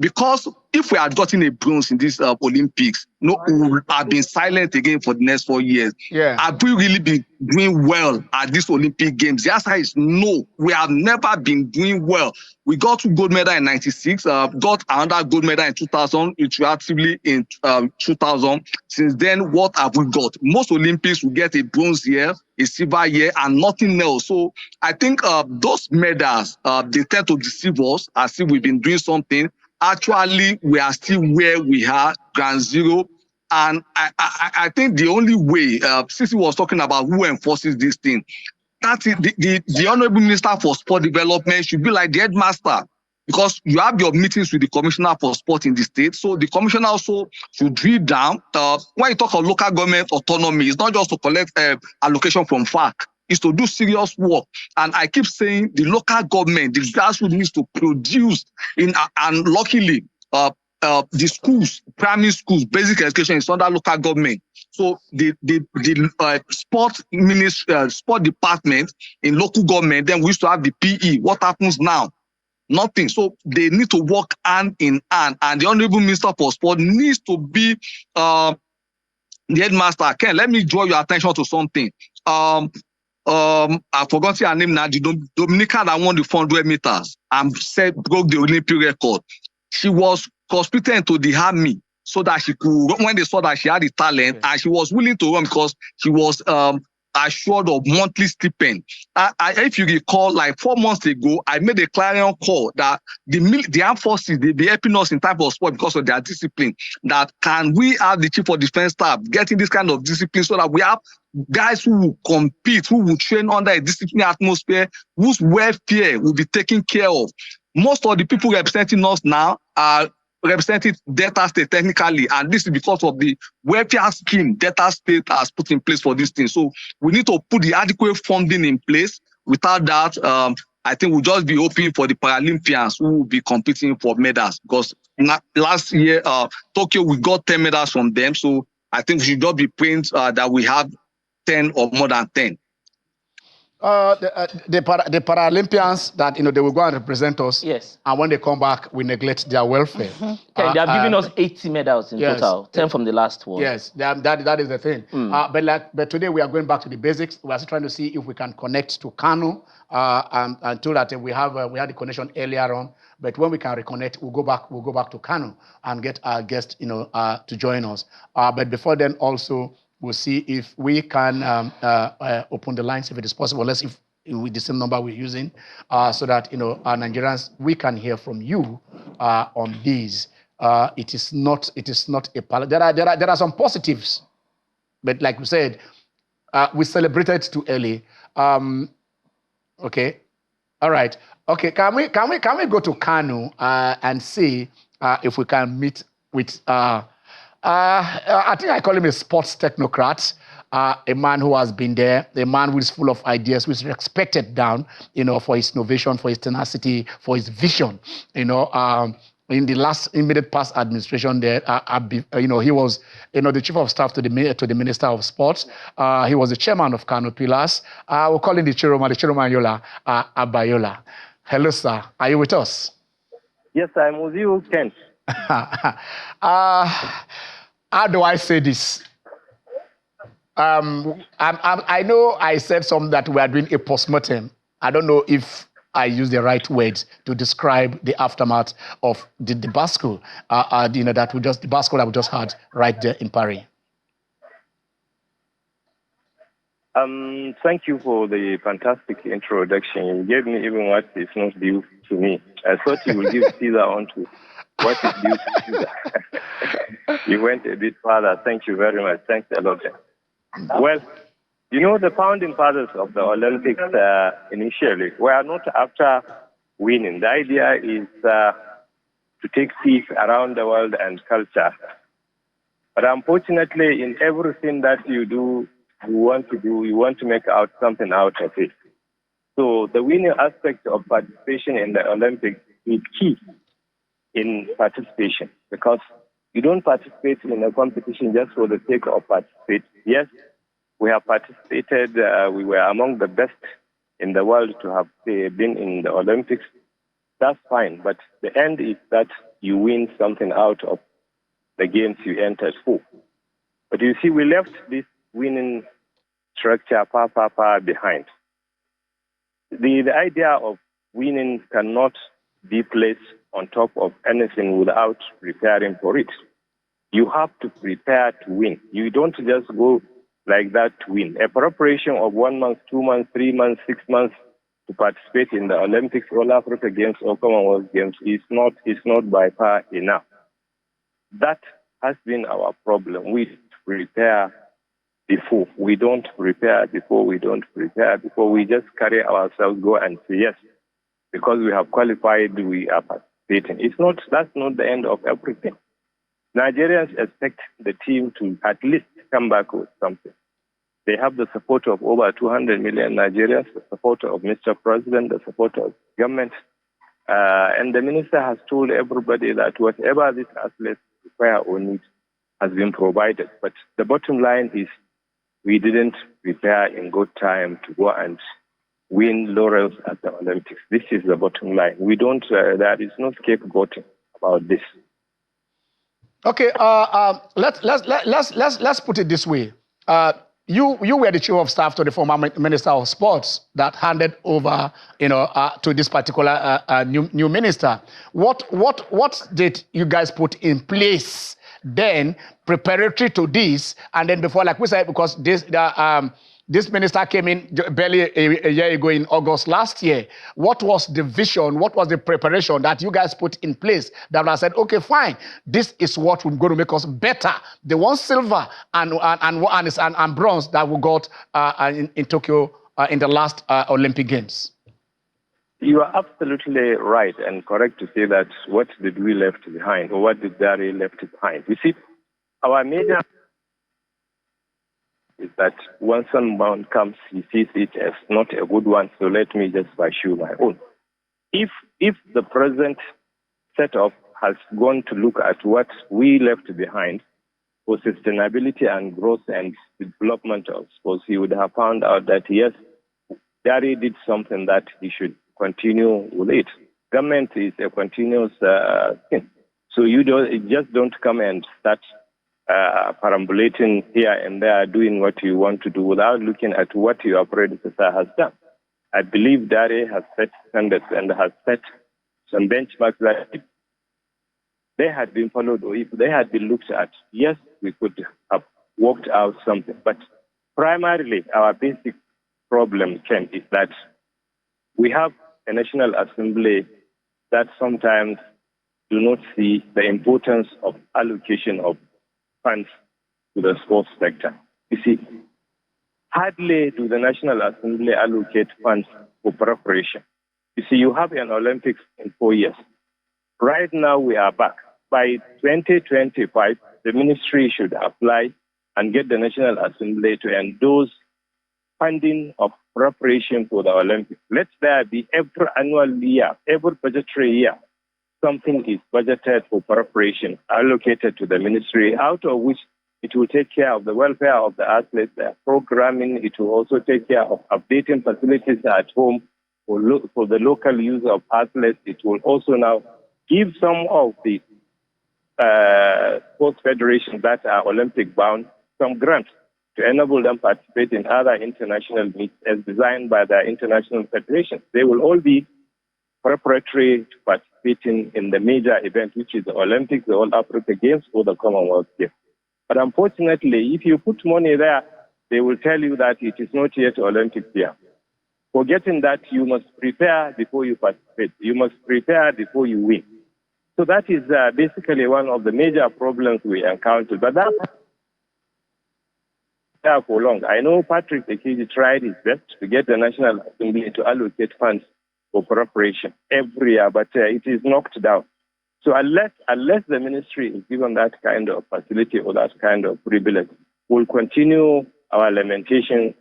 Speaker 6: because if we had gotten a bronze in this Olympics, we would have been silent again for the next 4 years. Have we really been doing well at these Olympic Games? The answer is no. We have never been doing well. We got 2 gold medals in 96, got another gold medal in 2000, retroactively in 2000. Since then, what have we got? Most Olympics will get a bronze year, a silver year, and nothing else. So I think those medals, they tend to deceive us as if we've been doing something. Actually, we are still where we are, ground zero. And I think the only way, Sisi was talking about who enforces this thing, that is the Honorable Minister for Sport Development should be like the headmaster, because you have your meetings with the Commissioner for Sport in the state. So the Commissioner also should drill down. When you talk of local government autonomy, it's not just to collect allocation from FAC. Is to do serious work. And I keep saying the local government, the grassroots needs to produce and luckily the schools, primary schools, basic education is under local government. So the sport ministry, sport department in local government, then we used to have the PE. What happens now? Nothing. So they need to work hand in hand. And the Honorable Minister for Sport needs to be the headmaster. Ken, let me draw your attention to something. I forgot her name now. The Dominican that won the 400 meters and broke the Olympic record. She was conscripted to the army so that she could, when they saw that she had the talent, and she was willing to run because she was assured of monthly stipend. If you recall, like 4 months ago, I made a clarion call that the armed forces, they be helping us in type of sport because of their discipline. That can we have the chief of defense staff getting this kind of discipline so that we have guys who will compete, who will train under a disciplinary atmosphere, whose welfare will be taken care of. Most of the people representing us now are representing Delta State technically, and this is because of the welfare scheme Delta State has put in place for this thing. So we need to put the adequate funding in place. Without that, I think we'll just be hoping for the Paralympians who will be competing for medals, because last year, Tokyo, we got 10 medals from them. So I think we should just be praying that we have 10 or more than 10.
Speaker 3: The Paralympians that they will go and represent us.
Speaker 4: Yes.
Speaker 3: And when they come back, we neglect their welfare.
Speaker 4: Okay, they have given us 80 medals in
Speaker 3: yes,
Speaker 4: total, 10 from the last one.
Speaker 3: Yes, that is the thing. But today we are going back to the basics. We are still trying to see if we can connect to Kano. Until that we had the connection earlier on. But when we can reconnect, we'll go back to Kano and get our guest, to join us. But before then, also we'll see if we can open the lines if it is possible. Let's see if with the same number we're using, so that our Nigerians, we can hear from you on these. It is not a there are some positives, but like we said, we celebrated too early. Okay, all right. Okay, can we go to Kano and see if we can meet with I think I call him a sports technocrat, a man who has been there, a man who is full of ideas, who is respected down, for his innovation, for his tenacity, for his vision, in the last immediate past administration there, he was, the chief of staff to the Minister of Sports. He was the chairman of Kano Pillars. We'll call him the Chiroma Yola Abayola. Hello, sir. Are you with us?
Speaker 7: Yes, I'm with you, Ken.
Speaker 3: How do I say this? I know I said something that we are doing a postmortem. I don't know if I use the right words to describe the aftermath of the debacle, the debacle that we just had right there in Paris.
Speaker 7: Thank you for the fantastic introduction. You gave me even what is not due to me. I thought you would give Caesar on to what is due to Caesar. You went a bit further. Thank you very much. Thanks a lot. Well, the founding fathers of the Olympics initially were not after winning. The idea is to take peace around the world and culture. But unfortunately, in everything that you do, you want to make out something out of it. So the winning aspect of participation in the Olympics is key in participation, because you don't participate in a competition just for the sake of participate. Yes, we have participated. We were among the best in the world to have been in the Olympics. That's fine, but the end is that you win something out of the games you entered for. But you see, we left this winning structure far behind. The idea of winning cannot be placed on top of anything without preparing for it. You have to prepare to win. You don't just go like that to win. A preparation of 1 month, 2 months, 3 months, 6 months to participate in the Olympics, All Africa Games, or Commonwealth Games is not by far enough. That has been our problem. We prepare before. We don't prepare before. We don't prepare before. We just carry ourselves, go and say yes, because we have qualified, we are participating. That's not the end of everything. Nigerians expect the team to at least come back with something. They have the support of over 200 million Nigerians, the support of Mr. President, the support of government. And the minister has told everybody that whatever these athletes require or need has been provided. But the bottom line is we didn't prepare in good time to go and win laurels at the Olympics. This is the bottom line. We don't. There is no scapegoating about this.
Speaker 3: Okay. Let's put it this way. You were the chief of staff to the former Minister of Sports that handed over, to this particular new minister. What did you guys put in place then, preparatory to this, and then before, like we said, because this minister came in barely a year ago in August last year. What was the vision? What was the preparation that you guys put in place that I said, okay, fine, this is what will going to make us better? The one silver and bronze that we got in Tokyo in the last Olympic Games.
Speaker 7: You are absolutely right and correct to say that what did we left behind, or what did Dari left behind? You see, our major is that once someone comes, he sees it as not a good one, so let me just pursue my own. If the present setup has gone to look at what we left behind for sustainability and growth and development of sports, he would have found out that, yes, Dari did something that he should continue with it. Government is a continuous thing. So you just don't come and start perambulating here and there, doing what you want to do without looking at what your predecessor has done. I believe Dari has set standards and has set some benchmarks that if they had been followed or if they had been looked at, yes, we could have worked out something. But primarily, our basic problem, Ken, is that we have a National Assembly that sometimes do not see the importance of allocation of funds to the sports sector. You see, hardly do the National Assembly allocate funds for preparation. You see, you have an Olympics in 4 years. Right now, we are back. By 2025, the ministry should apply and get the National Assembly to endorse funding of preparation for the Olympics. Let there be every annual year, every budgetary year, something is budgeted for preparation, allocated to the ministry, out of which it will take care of the welfare of the athletes, their programming. It will also take care of updating facilities at home for the local use of athletes. It will also now give some of the sports federations that are Olympic bound some grants to enable them participate in other international meets as designed by the international federations. They will all be preparatory to participating in the major event, which is the Olympics, the All Africa Games, or the Commonwealth Games. But unfortunately, if you put money there, they will tell you that it is not yet Olympics year. Forgetting that you must prepare before you participate. You must prepare before you win. So that is basically one of the major problems we encountered. But that for long. I know Patrick Ekiji tried his best to get the National Assembly to allocate funds for preparation every year, but it is knocked down. So unless the ministry is given that kind of facility or that kind of privilege, we'll continue our lamentation,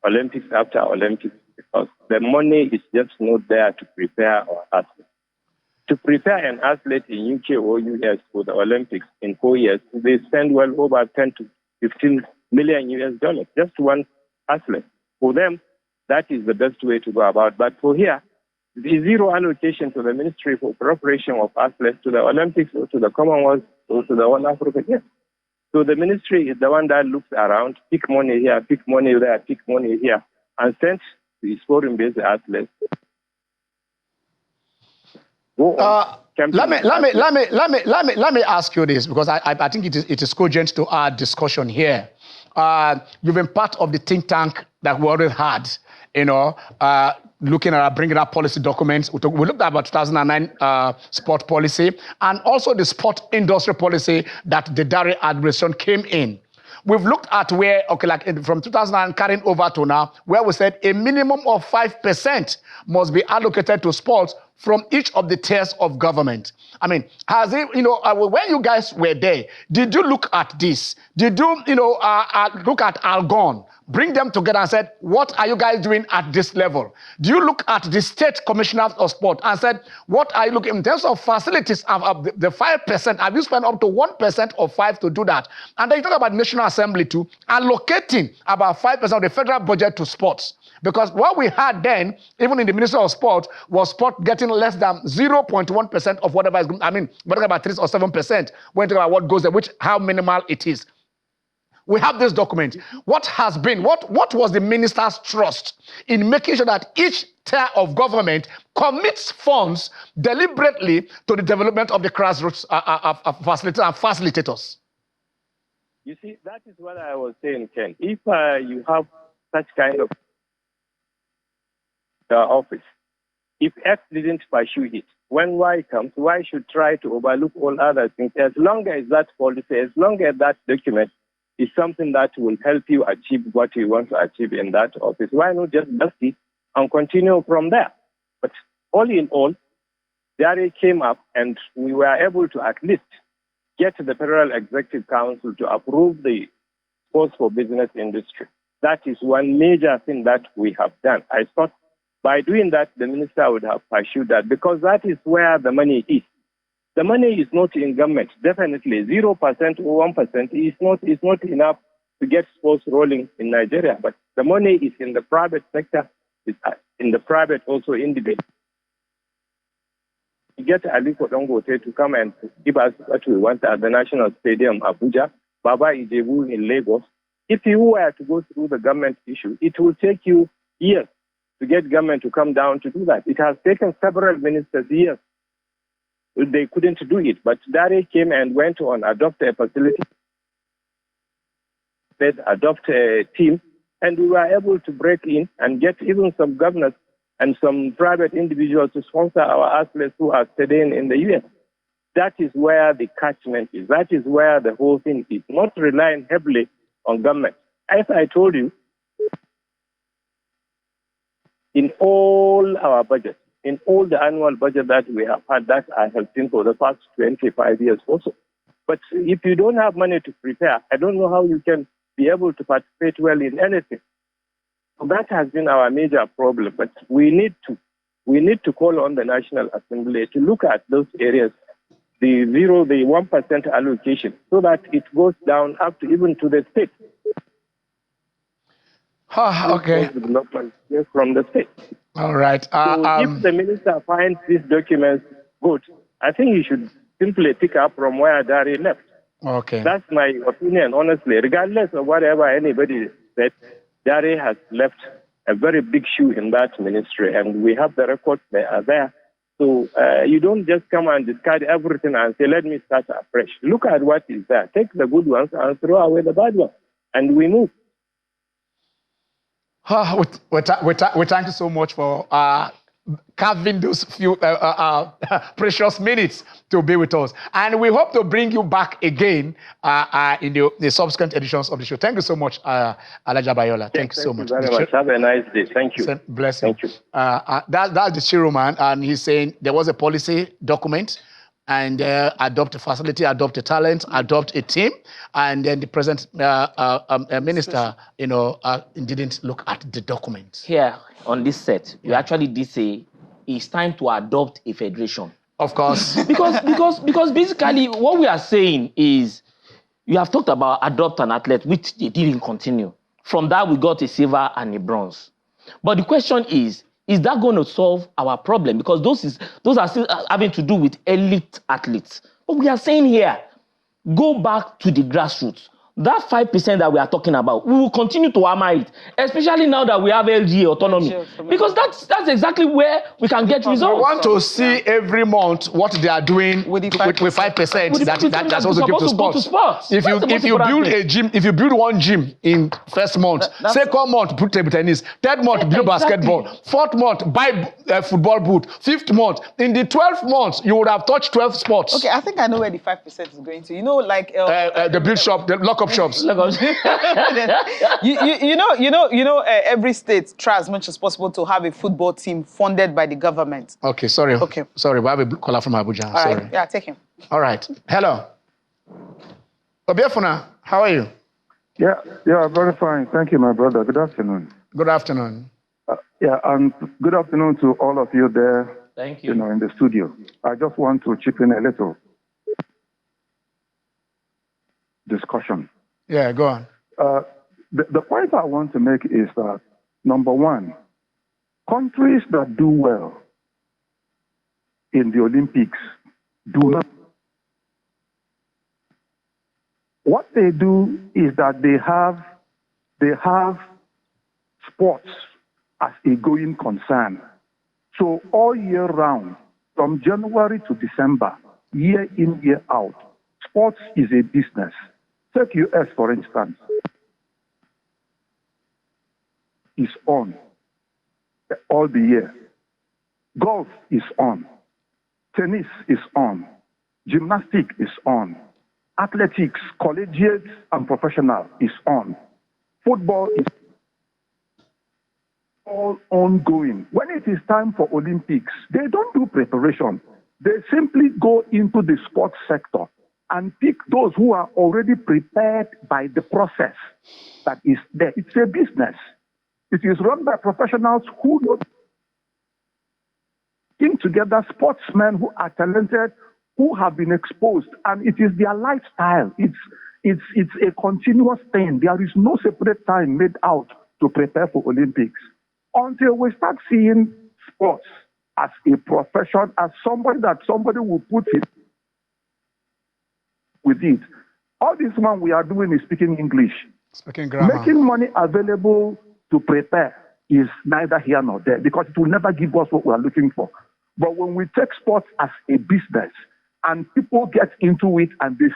Speaker 7: Olympics after Olympics, because the money is just not there to prepare our athletes. To prepare an athlete in UK or US for the Olympics in 4 years, they spend well over 10 to 15 million US dollars, just one athlete. For them, that is the best way to go about. But for here, the zero allocation to the ministry for preparation of athletes to the Olympics or to the Commonwealth or to the All Africa Games. So the ministry is the one that looks around, pick money here, pick money there, pick money here, and send the foreign-based athletes.
Speaker 3: Let me ask you this, because I think it is cogent to our discussion here. You've been part of the think tank that we already had, looking at bringing up policy documents. We looked at about 2009 sport policy and also the sport industry policy that the Dari administration came in. We've looked at where, from 2009 carrying over to now, where we said a minimum of 5% must be allocated to sports from each of the tiers of government. I mean, has it, when you guys were there, did you look at this? Did you, look at Algon, bring them together and said, what are you guys doing at this level? Do you look at the state commissioners of sport and said, what are you looking in terms of facilities of the 5%? Have you spent up to 1% of 5 to do that? And then you talk about National Assembly too, allocating about 5% of the federal budget to sports. Because what we had then, even in the Ministry of Sport, was sport getting less than 0.1% of whatever is going. I mean, we're talking about 3 or 7% when you talk about what goes there, how minimal it is. We have this document. What was the minister's trust in making sure that each tier of government commits funds deliberately to the development of the grassroots facilitators?
Speaker 7: You see, that is what I was saying, Ken. If you have such kind of office, if X didn't pursue it, when Y comes, Y should try to overlook all other things. As long as that policy, as long as that document is something that will help you achieve what you want to achieve in that office, why not just dust it and continue from there? But all in all, Dari came up and we were able to at least get the Federal Executive Council to approve the Sports for Business industry. That is one major thing that we have done. I thought by doing that, the minister would have pursued that because that is where the money is. The money is not in government. Definitely 0% or 1% is not enough to get sports rolling in Nigeria. But the money is in the private sector, in the private also individual. We get Aliko Dangote to come and give us what we want at the National Stadium, Abuja, Baba Ijebu in Lagos. If you were to go through the government issue, it will take you years to get government to come down to do that. It has taken several ministers years. They couldn't do it, but Dare came and went on, adopt a facility, adopt a team, and we were able to break in and get even some governors and some private individuals to sponsor our athletes who are studying in the US. That is where the catchment is. That is where the whole thing is, not relying heavily on government. As I told you, in all our budgets, in all the annual budget that we have had, that I have seen for the past 25 years also. But if you don't have money to prepare, I don't know how you can be able to participate well in anything. So that has been our major problem. But we need to call on the National Assembly to look at those areas, the 1% allocation, so that it goes down up to even to the state.
Speaker 3: Okay.
Speaker 7: From the state.
Speaker 3: All right.
Speaker 7: So if the minister finds these documents good, I think he should simply pick up from where Dari left.
Speaker 3: Okay.
Speaker 7: That's my opinion, honestly. Regardless of whatever anybody said, Dari has left a very big shoe in that ministry, and we have the records there. So you don't just come and discard everything and say, let me start afresh. Look at what is there. Take the good ones and throw away the bad ones, and we move.
Speaker 3: We thank you so much for carving those few precious minutes to be with us. And we hope to bring you back again in the subsequent editions of the show. Thank you so much, Alaja Bayola. Thank you so much.
Speaker 7: Thank you very much. Have a nice day. Thank you.
Speaker 3: Bless you.
Speaker 7: Thank you.
Speaker 3: That's the chairman, and he's saying there was a policy document, and adopt a facility, adopt a talent, adopt a team, and then the present minister, didn't look at the document.
Speaker 4: Here on this set, we actually did say it's time to adopt a federation.
Speaker 3: Of course.
Speaker 4: because basically what we are saying is, you have talked about adopt an athlete, which they didn't continue. From that, we got a silver and a bronze. But the question is that going to solve our problem? Because those are still having to do with elite athletes. But we are saying here, go back to the grassroots. That 5% that we are talking about, we will continue to hammer it, especially now that we have LGA autonomy. Because that's exactly where we can get results.
Speaker 3: I want to see every month what they are doing with 5%. That's also give to sports. If you build one gym in first month, second month, put table tennis, third month, build basketball, fourth month, buy a football boot, fifth month, in the 12th month, you would have touched 12 sports.
Speaker 5: Okay, I think I know where the 5% is going to.
Speaker 3: The build shop, the lock-up shops.
Speaker 5: Every state tries as much as possible to have a football team funded by the government.
Speaker 3: Okay, sorry.
Speaker 5: Okay.
Speaker 3: Sorry, we have a caller from Abuja.
Speaker 5: All
Speaker 3: sorry.
Speaker 5: right. Yeah, take him.
Speaker 3: All right. Hello. Obiafuna, how are you?
Speaker 8: Yeah, very fine. Thank you, my brother. Good afternoon.
Speaker 3: Good afternoon.
Speaker 8: And good afternoon to all of you there.
Speaker 4: Thank you.
Speaker 8: In the studio. I just want to chip in a little discussion.
Speaker 3: Yeah, go on.
Speaker 8: The point I want to make is that, number one, countries that do well in the Olympics do not. What they do is that they have sports as a going concern. So all year round, from January to December, year in, year out, sports is a business. Take US, for instance, is on all the year. Golf is on. Tennis is on. Gymnastics is on. Athletics, collegiate and professional, is on. Football is all ongoing. When it is time for Olympics, they don't do preparation. They simply go into the sports sector and pick those who are already prepared by the process that is there. It's a business. It is run by professionals who know together sportsmen who are talented, who have been exposed, and it is their lifestyle. It's a continuous thing. There is no separate time made out to prepare for Olympics. until we start seeing sports as a profession, as somebody will put it with it. All this one we are doing is speaking English.
Speaker 3: Speaking grammar.
Speaker 8: Making money available to prepare is neither here nor there because it will never give us what we are looking for. But when we take sports as a business and people get into it and they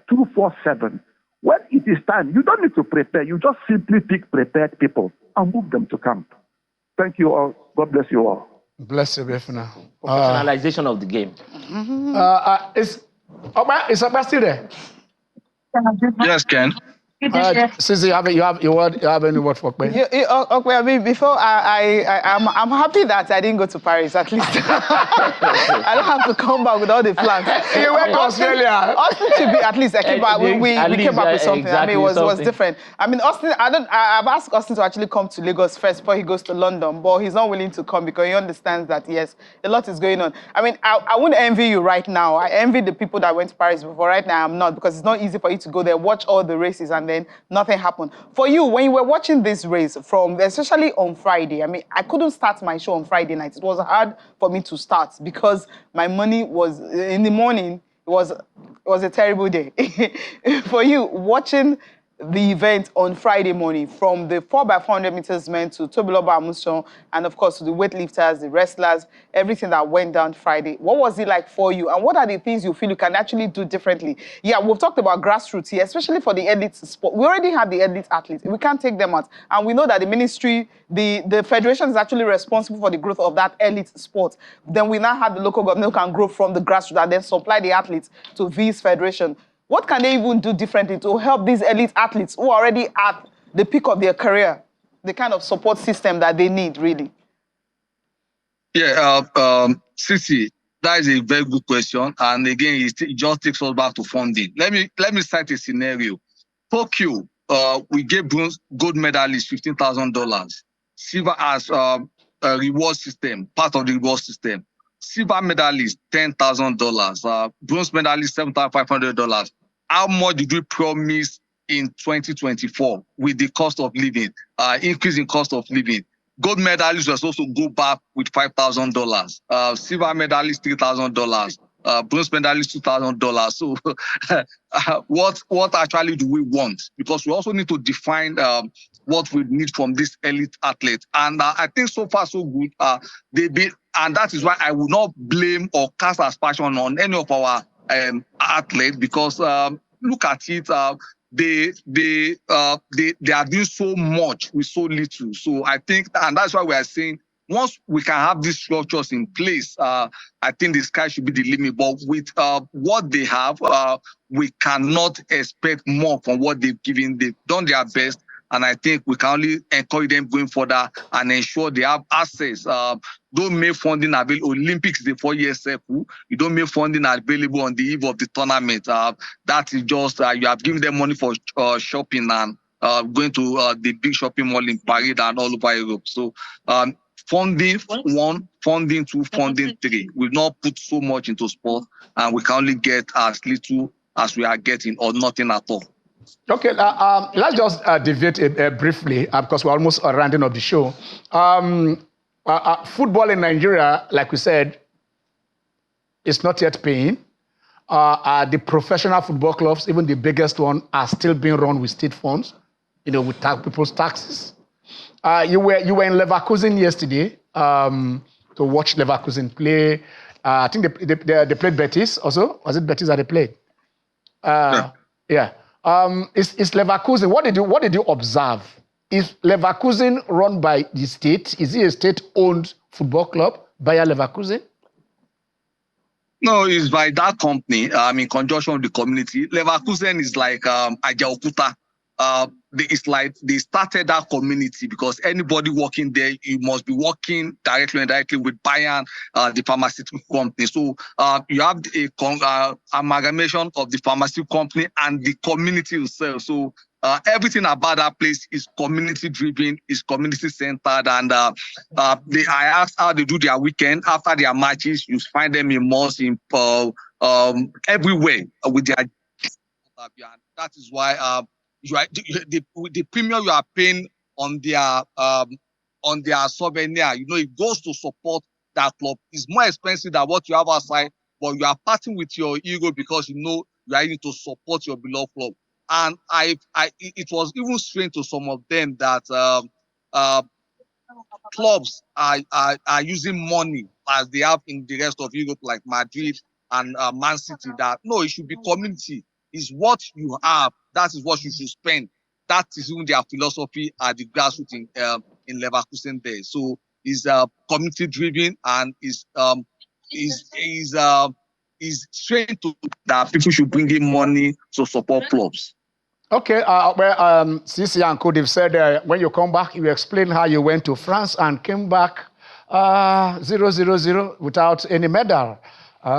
Speaker 8: 247, when it is time, you don't need to prepare. You just simply pick prepared people and move them to camp. Thank you all. God bless you all.
Speaker 3: Bless you, Befuna.
Speaker 4: Professionalization of the game.
Speaker 3: Is Oba still there?
Speaker 6: Yes, Ken.
Speaker 3: Sisi, you have any word for me?
Speaker 5: Okay, I mean, before I'm happy that I didn't go to Paris, at least. I don't have to come back with all the flags.
Speaker 3: You went to Australia.
Speaker 5: Austin should be at least, we came back with something.
Speaker 4: Exactly,
Speaker 5: I mean, it was different. I mean, Austin, I've asked Austin to actually come to Lagos first before he goes to London, but he's not willing to come because he understands that, yes, a lot is going on. I mean, I wouldn't envy you right now. I envy the people that went to Paris before. Right now, I'm not, because it's not easy for you to go there, watch all the races, and then nothing happened. For you, when you were watching this race, especially on Friday, I mean, I couldn't start my show on Friday night. It was hard for me to start because my money was, in the morning, it was a terrible day. For you, watching the event on Friday morning, from the 4x400 meters men to Tobiloba Amuson, and of course to the weightlifters, the wrestlers, everything that went down Friday. What was it like for you? And what are the things you feel you can actually do differently? Yeah, we've talked about grassroots here, especially for the elite sport. We already have the elite athletes. We can't take them out. And we know that the ministry, the federation is actually responsible for the growth of that elite sport. Then we now have the local government who can grow from the grassroots and then supply the athletes to this federation. What can they even do differently to help these elite athletes who are already at the peak of their career, the kind of support system that they need, really?
Speaker 6: Yeah, Sisi, that is a very good question. And again, it just takes us back to funding. Let me cite a scenario. Tokyo, we gave gold medalists $15,000. Silver as a reward system, part of the reward system. Silver medalist, $10,000. Bronze medalist, $7,500. How much did we promise in 2024 with the cost of living, increase in cost of living? Gold medalists was also go back with $5,000. Silver medalist, $3,000. Bronze medalist, $2,000. So what actually do we want? Because we also need to define what we need from this elite athlete. And I think so far so good. And that is why I will not blame or cast aspersion on any of our athletes, because look at it. They are doing so much with so little. So I think, and that's why we are saying, once we can have these structures in place, I think the sky should be the limit. But with what they have, we cannot expect more from what they've given. They've done their best. And I think we can only encourage them going further and ensure they have access. Don't make funding available. Olympics is a 4-year cycle. You don't make funding available on the eve of the tournament. That is just, you have given them money for shopping and going to the big shopping mall in Paris and all over Europe. So funding 1, funding 2, funding 3. We've not put so much into sport, and we can only get as little as we are getting or nothing at all.
Speaker 3: Okay, let's just deviate briefly because we're almost rounding up the show. Football in Nigeria, like we said, is not yet paying. The professional football clubs, even the biggest one, are still being run with state funds, with people's taxes. You were in Leverkusen yesterday to watch Leverkusen play. I think they played Betis also. Was it Betis that they played? Yeah. Is Leverkusen, what did you observe? Is Leverkusen run by the state? Is it a state-owned football club, Bayer Leverkusen?
Speaker 6: No, it's by that company, in conjunction with the community. Leverkusen is like Ajaokuta. It's like they started that community because anybody working there, you must be working directly and indirectly with Bayern, the pharmaceutical company. So you have a amalgamation of the pharmaceutical company and the community itself. So everything about that place is community-driven, is community-centered, and I asked how they do their weekend after their matches. You find them in malls, in everywhere with their. That is why the premium you are paying on their souvenir. You know, it goes to support that club. It's more expensive than what you have outside, but you are parting with your ego because you know you are in to support your beloved club. And it was even strange to some of them that clubs are using money as they have in the rest of Europe, like Madrid and Man City. That no, it should be community. It's what you have. That is what you should spend. That is even their philosophy at the grassroots in Leverkusen there. So it's community driven and is strange to that people should bring in money to support clubs.
Speaker 3: Okay, Sisi and Cody have said when you come back, you explain how you went to France and came back 0-0-0 without any medal.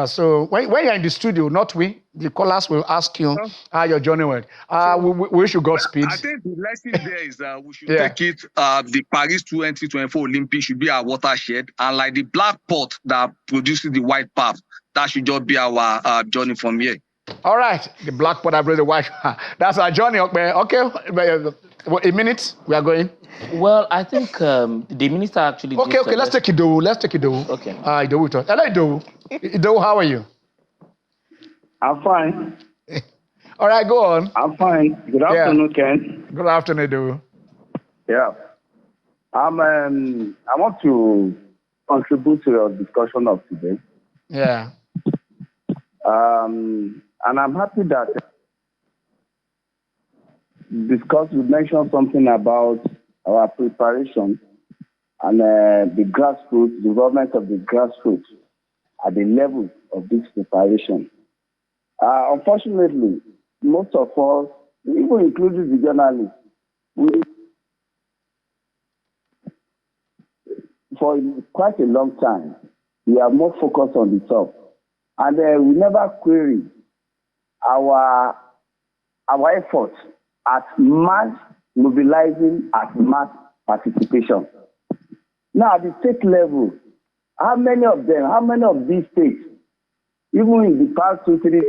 Speaker 3: So when you're in the studio, not we, the callers will ask you how your journey went. We wish you Godspeed.
Speaker 6: I think the lesson there is we should take it. The Paris 2024 Olympics should be our watershed, and like the black pot that produces the white pap, that should just be our journey from here.
Speaker 3: All right, the black pot that brings the white. That's our journey. Okay, a minute, we are going.
Speaker 4: Well, I think the minister actually.
Speaker 3: Okay, let's take Idowu. Okay. Idowu. Hello, Idowu. Idowu, how are you?
Speaker 9: I'm fine.
Speaker 3: All right, go on.
Speaker 9: I'm fine. Good afternoon, Ken.
Speaker 3: Good afternoon, Idowu.
Speaker 9: Yeah. I want to contribute to your discussion of today.
Speaker 3: Yeah.
Speaker 9: And I'm happy that you mentioned something about our preparation and the grassroots, development of the grassroots at the level of this preparation. Unfortunately, most of us, even including the journalists, for quite a long time, we are more focused on the top. And we never query our efforts at mass mobilizing, at mass participation. Now, at the state level, how many of these states, even in the past 2, 3,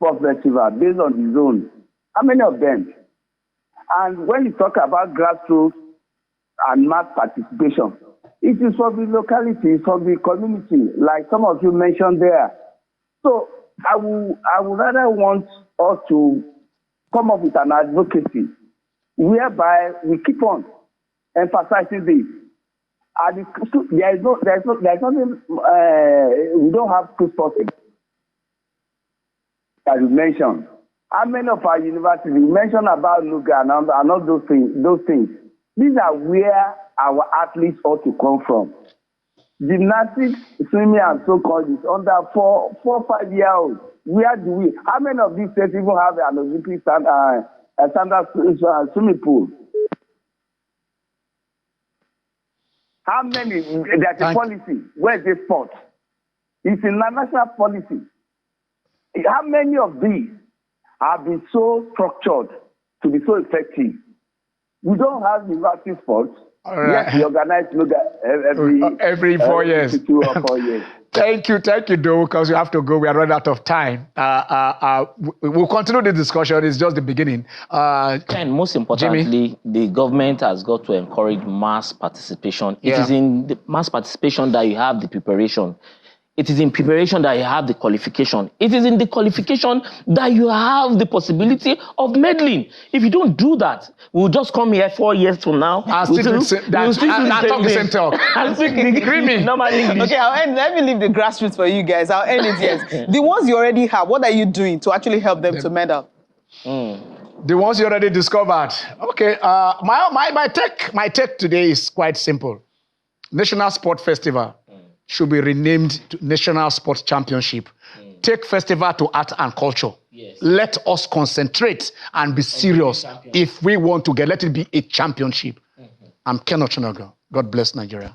Speaker 9: 4 festivals, based on the zone, how many of them? And when you talk about grassroots and mass participation, it is for the locality, for the community, like some of you mentioned there. So I would rather want us to come up with an advocacy whereby we keep on emphasizing this. There's nothing, we don't have school sporting, as you mentioned. How many of our universities, you mentioned about Nuga and all those things. These are where our athletes ought to come from. Gymnastics, swimming, and so-called is under 4 or 5 years old. Where do we? How many of these states even have an Olympic standard swimming pool? How many? There's a policy. Where's the sport? It's a national policy. How many of these have been so structured to be so effective? We don't have university sports.
Speaker 3: All right.
Speaker 9: Yes, we organize
Speaker 3: every 4 years.
Speaker 9: 2 or 4 years.
Speaker 3: Thank you, Doe, because we have to go. We are running out of time. We'll continue the discussion. It's just the beginning.
Speaker 4: And most importantly,
Speaker 3: Jimmy?
Speaker 4: the government has got to encourage mass participation. It is in the mass participation that you have the preparation. It is in preparation that you have the qualification. It is in the qualification that you have the possibility of meddling. If you don't do that, we'll just come here 4 years from now.
Speaker 3: I'll talk the same talk.
Speaker 4: I'll speak the normal English.
Speaker 5: Okay, let me leave the grassroots for you guys. I'll end it, yes. The ones you already have, what are you doing to actually help them to medal?
Speaker 3: The ones you already discovered. Okay, my take today is quite simple. National Sport Festival should be renamed to National Sports Championship. Take festival to art and culture.
Speaker 4: Yes.
Speaker 3: Let us concentrate and be serious. If we want to let it be a championship. I'm Ken Ochonogo. God bless Nigeria.